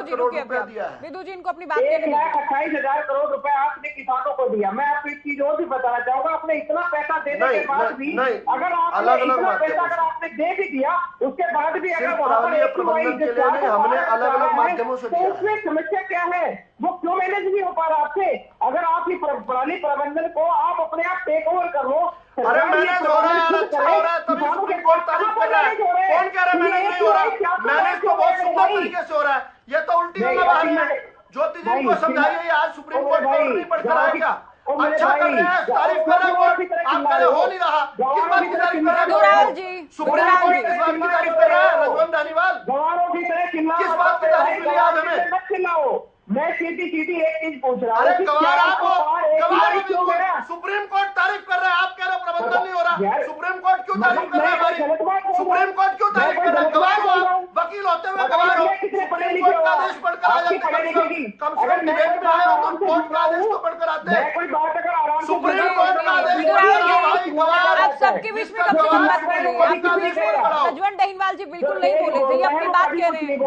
करोड़ रुपया दिया है। विदु जी इनको अपनी बात 1,28,000 करोड़ रुपए आपने किसानों को दिया। मैं आपको एक चीज और भी बताना चाहूंगा, आपने इतना पैसा देने के बाद भी अगर आपने इतना पैसा अगर आपने दे भी दिया, उसके बाद भी अगर वहां पर प्रबंधन के लिए नहीं, हमने अलग अलग माध्यमों से तो उसमें समस्या क्या है? वो क्यों मैनेज नहीं हो पा रहा आपसे? अगर आप ये पराली प्रबंधन को आप अपने आप टेक ओवर कर लो। अरे मैनेज हो रहा है, अच्छा हो रहा है, तभी सुप्रीम कोर्ट तारीफ कर रहा है। कौन कह रहा है मैनेज नहीं हो रहा? मैनेज तो बहुत सुंदर तरीके से हो रहा है। ये तो उल्टी बात है। ज्योति जी को समझाइए, आज सुप्रीम कोर्ट नहीं पढ़ कर आएगा। अच्छा कर रहे हैं, तारीफ कर रहे हैं, आप कह रहे हो नहीं रहा। किस बात की तारीफ कर रहे हैं? सुप्रीम कोर्ट किस बात की तारीफ कर रहा है? रजवंत धानीवाल, किस बात की तारीफ मिली आज हमें? मैं सीधी एक चीज पूछ रहा हूँ। अरे गवार सुप्रीम कोर्ट तारीफ कर रहा है, आप कह रहे हो प्रबंधन नहीं हो रहा। सुप्रीम कोर्ट क्यों तारीफ कर रहा है हमारी? सुप्रीम कोर्ट क्यों तारीफ कर रहा है? गवार हो आप, वकील होते हुए गवार हो। सुप्रीम कोर्ट का आदेश पढ़कर आ जाते, कम से कम डिबेट में आए हो तो कोर्ट का आदेश तो पढ़कर आते हैं। सुप्रीम कोर्ट का आदेश भाई गवार। आप सबके बीच में कब से मत बोलिए। रजवंत दहीनवाल जी बिल्कुल नहीं बोले थे, ये अपनी बात कह रहे हैं।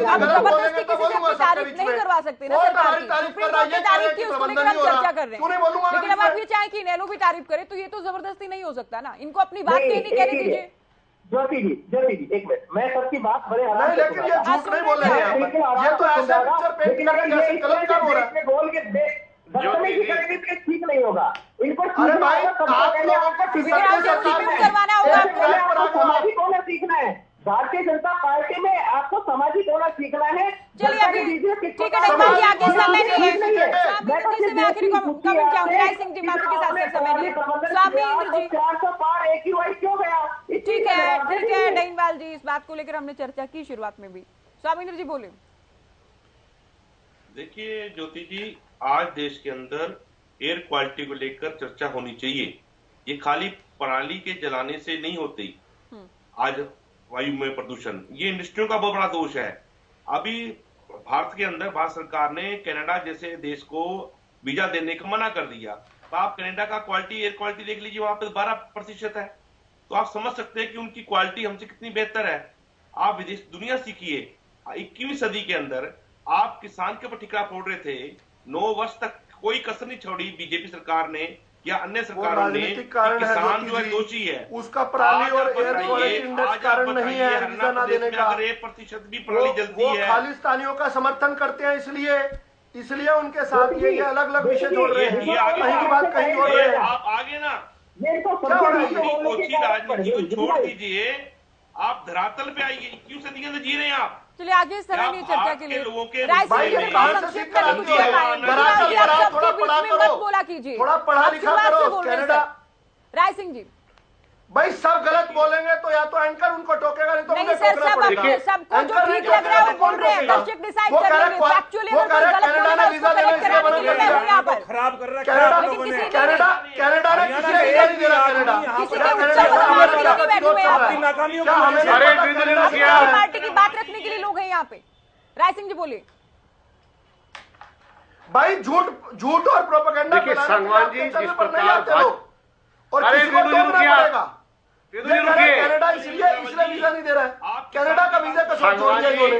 आप जबरदस्ती किसी से अपनी तारीफ नहीं करवा सकते ना सरकार की। सुप्रीम कोर्ट ने तारीफ की, उसको लेकर हम चर्चा कर रहे हैं। लेकिन अब आप ये चाहें कि इनेलो भी तारीफ करे तो ये तो जबरदस्ती नहीं हो सकता ना। इनको अपनी बात कहने दीजिए। ज्योति जी एक मिनट, मैं सबकी बात बड़े आराम से लेकिन ये झूठ नहीं बोल रहे हैं, ये तो ऐसे पिक्चर पेंट करके कैसे गलत काम हो रहा है। बोल के बदतमीजी करेंगे तो ठीक नहीं होगा। इनको अरे भाई करवाना होगा। सामाजिक होना सीखना है। भारतीय जनता पार्टी में आपको सामाजिक होना सीखना है। चलिए अभी ठीक है दहीनवाल जी, आगे समय नहीं है। मैं आखिरी कमेंट चाहूंगी राय सिंह जी, माफी के साथ समय नहीं है। स्वामी इंद्र जी 400 पार AQI क्यों गया? ठीक है दहीनवाल जी, इस बात को लेकर हमने चर्चा की शुरुआत में भी। स्वामी इंद्र जी बोले। देखिए ज्योति जी, आज देश के अंदर एयर क्वालिटी को लेकर चर्चा होनी चाहिए। ये खाली पराली के जलाने से नहीं होती। आज वायु में प्रदूषण, ये इंडस्ट्रियों का बहुत बड़ा दोष है। अभी भारत के अंदर भारत सरकार ने कनाडा जैसे देश को वीजा देने का मना कर दिया। तो आप कनाडा का क्वालिटी, एयर क्वालिटी देख लीजिए, वहां पे 12% है। तो आप समझ सकते हैं कि उनकी क्वालिटी हमसे कितनी बेहतर है। आप विदेश दुनिया सीखिए। 21वीं सदी के अंदर आप किसान के ऊपर ठिकरा फोड़ रहे थे। 9 वर्ष तक कोई कसर नहीं छोड़ी बीजेपी सरकार ने या अन्य सरकारों ने। किसान जो है दोषी है, उसका पराली और एयर क्वालिटी इंडेक्स कारण नहीं है वीजा ना देने का। 1% भी पराली जलती है। खालिस्तानियों का समर्थन करते हैं, इसलिए उनके साथ ये अलग अलग विषय जोड़ रहे हैं। कहीं की बात कहीं जोड़ रहे हैं। आप आगे ना राजनीति को छोड़ दीजिए, आप धरातल पे आइए। 21वीं सदी के अंदर जी रहे हैं आप। चलिए आगे समय नहीं चर्चा के लिए। बोला कीजिए, थोड़ा पढ़ा लिखा करो। कनाडा राय सिंह जी भाई सब गलत बोलेंगे तो या तो एंकर उनको टोकेगा, नहीं तो नहीं सर, सबको जो ठीक लग रहा है वो बोल रहे हैं। दर्शक डिसाइड करेंगे। फैक्चुअली अगर कोई गलत बोल रहा है उसको करेक्ट कराने के लिए मैं हूं यहां पर। खराब कर रहा है कनाडा ने किसी को वीजा नहीं दे रहा। कनाडा किसी के उच्च पदाधिकारी नहीं बैठे हुए यहाँ पर। पार्टी की बात रखने के लिए लोग हैं यहाँ पे। राय सिंह जी बोलिए। भाई झूठ और प्रोपेगेंडा। देखिए संगवान जी, जिस प्रकार और किसी को टोकना पड़ेगा। कनाडा इसलिए वीजा नहीं दे रहा है। कनाडा का वीजा का छोड़ दिया इन्होंने।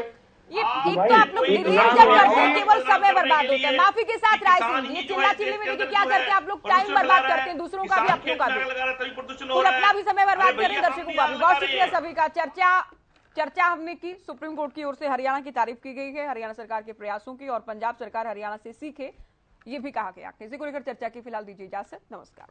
ये एक तो आप लोग डिबेट जब करते हैं केवल समय बर्बाद होता है। माफी के साथ राय सिंह जी, ये चिल्ला चिल्ली में देखिए क्या करते हैं आप लोग, टाइम बर्बाद करते हैं दूसरों का भी अपनों का भी, और अपना भी समय बर्बाद करें दर्शकों का भी। बहुत शुक्रिया सभी का। चर्चा हमने की। सुप्रीम कोर्ट की ओर से हरियाणा की तारीफ की गई है, हरियाणा सरकार के प्रयासों की, और पंजाब सरकार हरियाणा से सीखे ये भी कहा गया। इसी को लेकर चर्चा की फिलहाल दीजिए इजाजत। नमस्कार।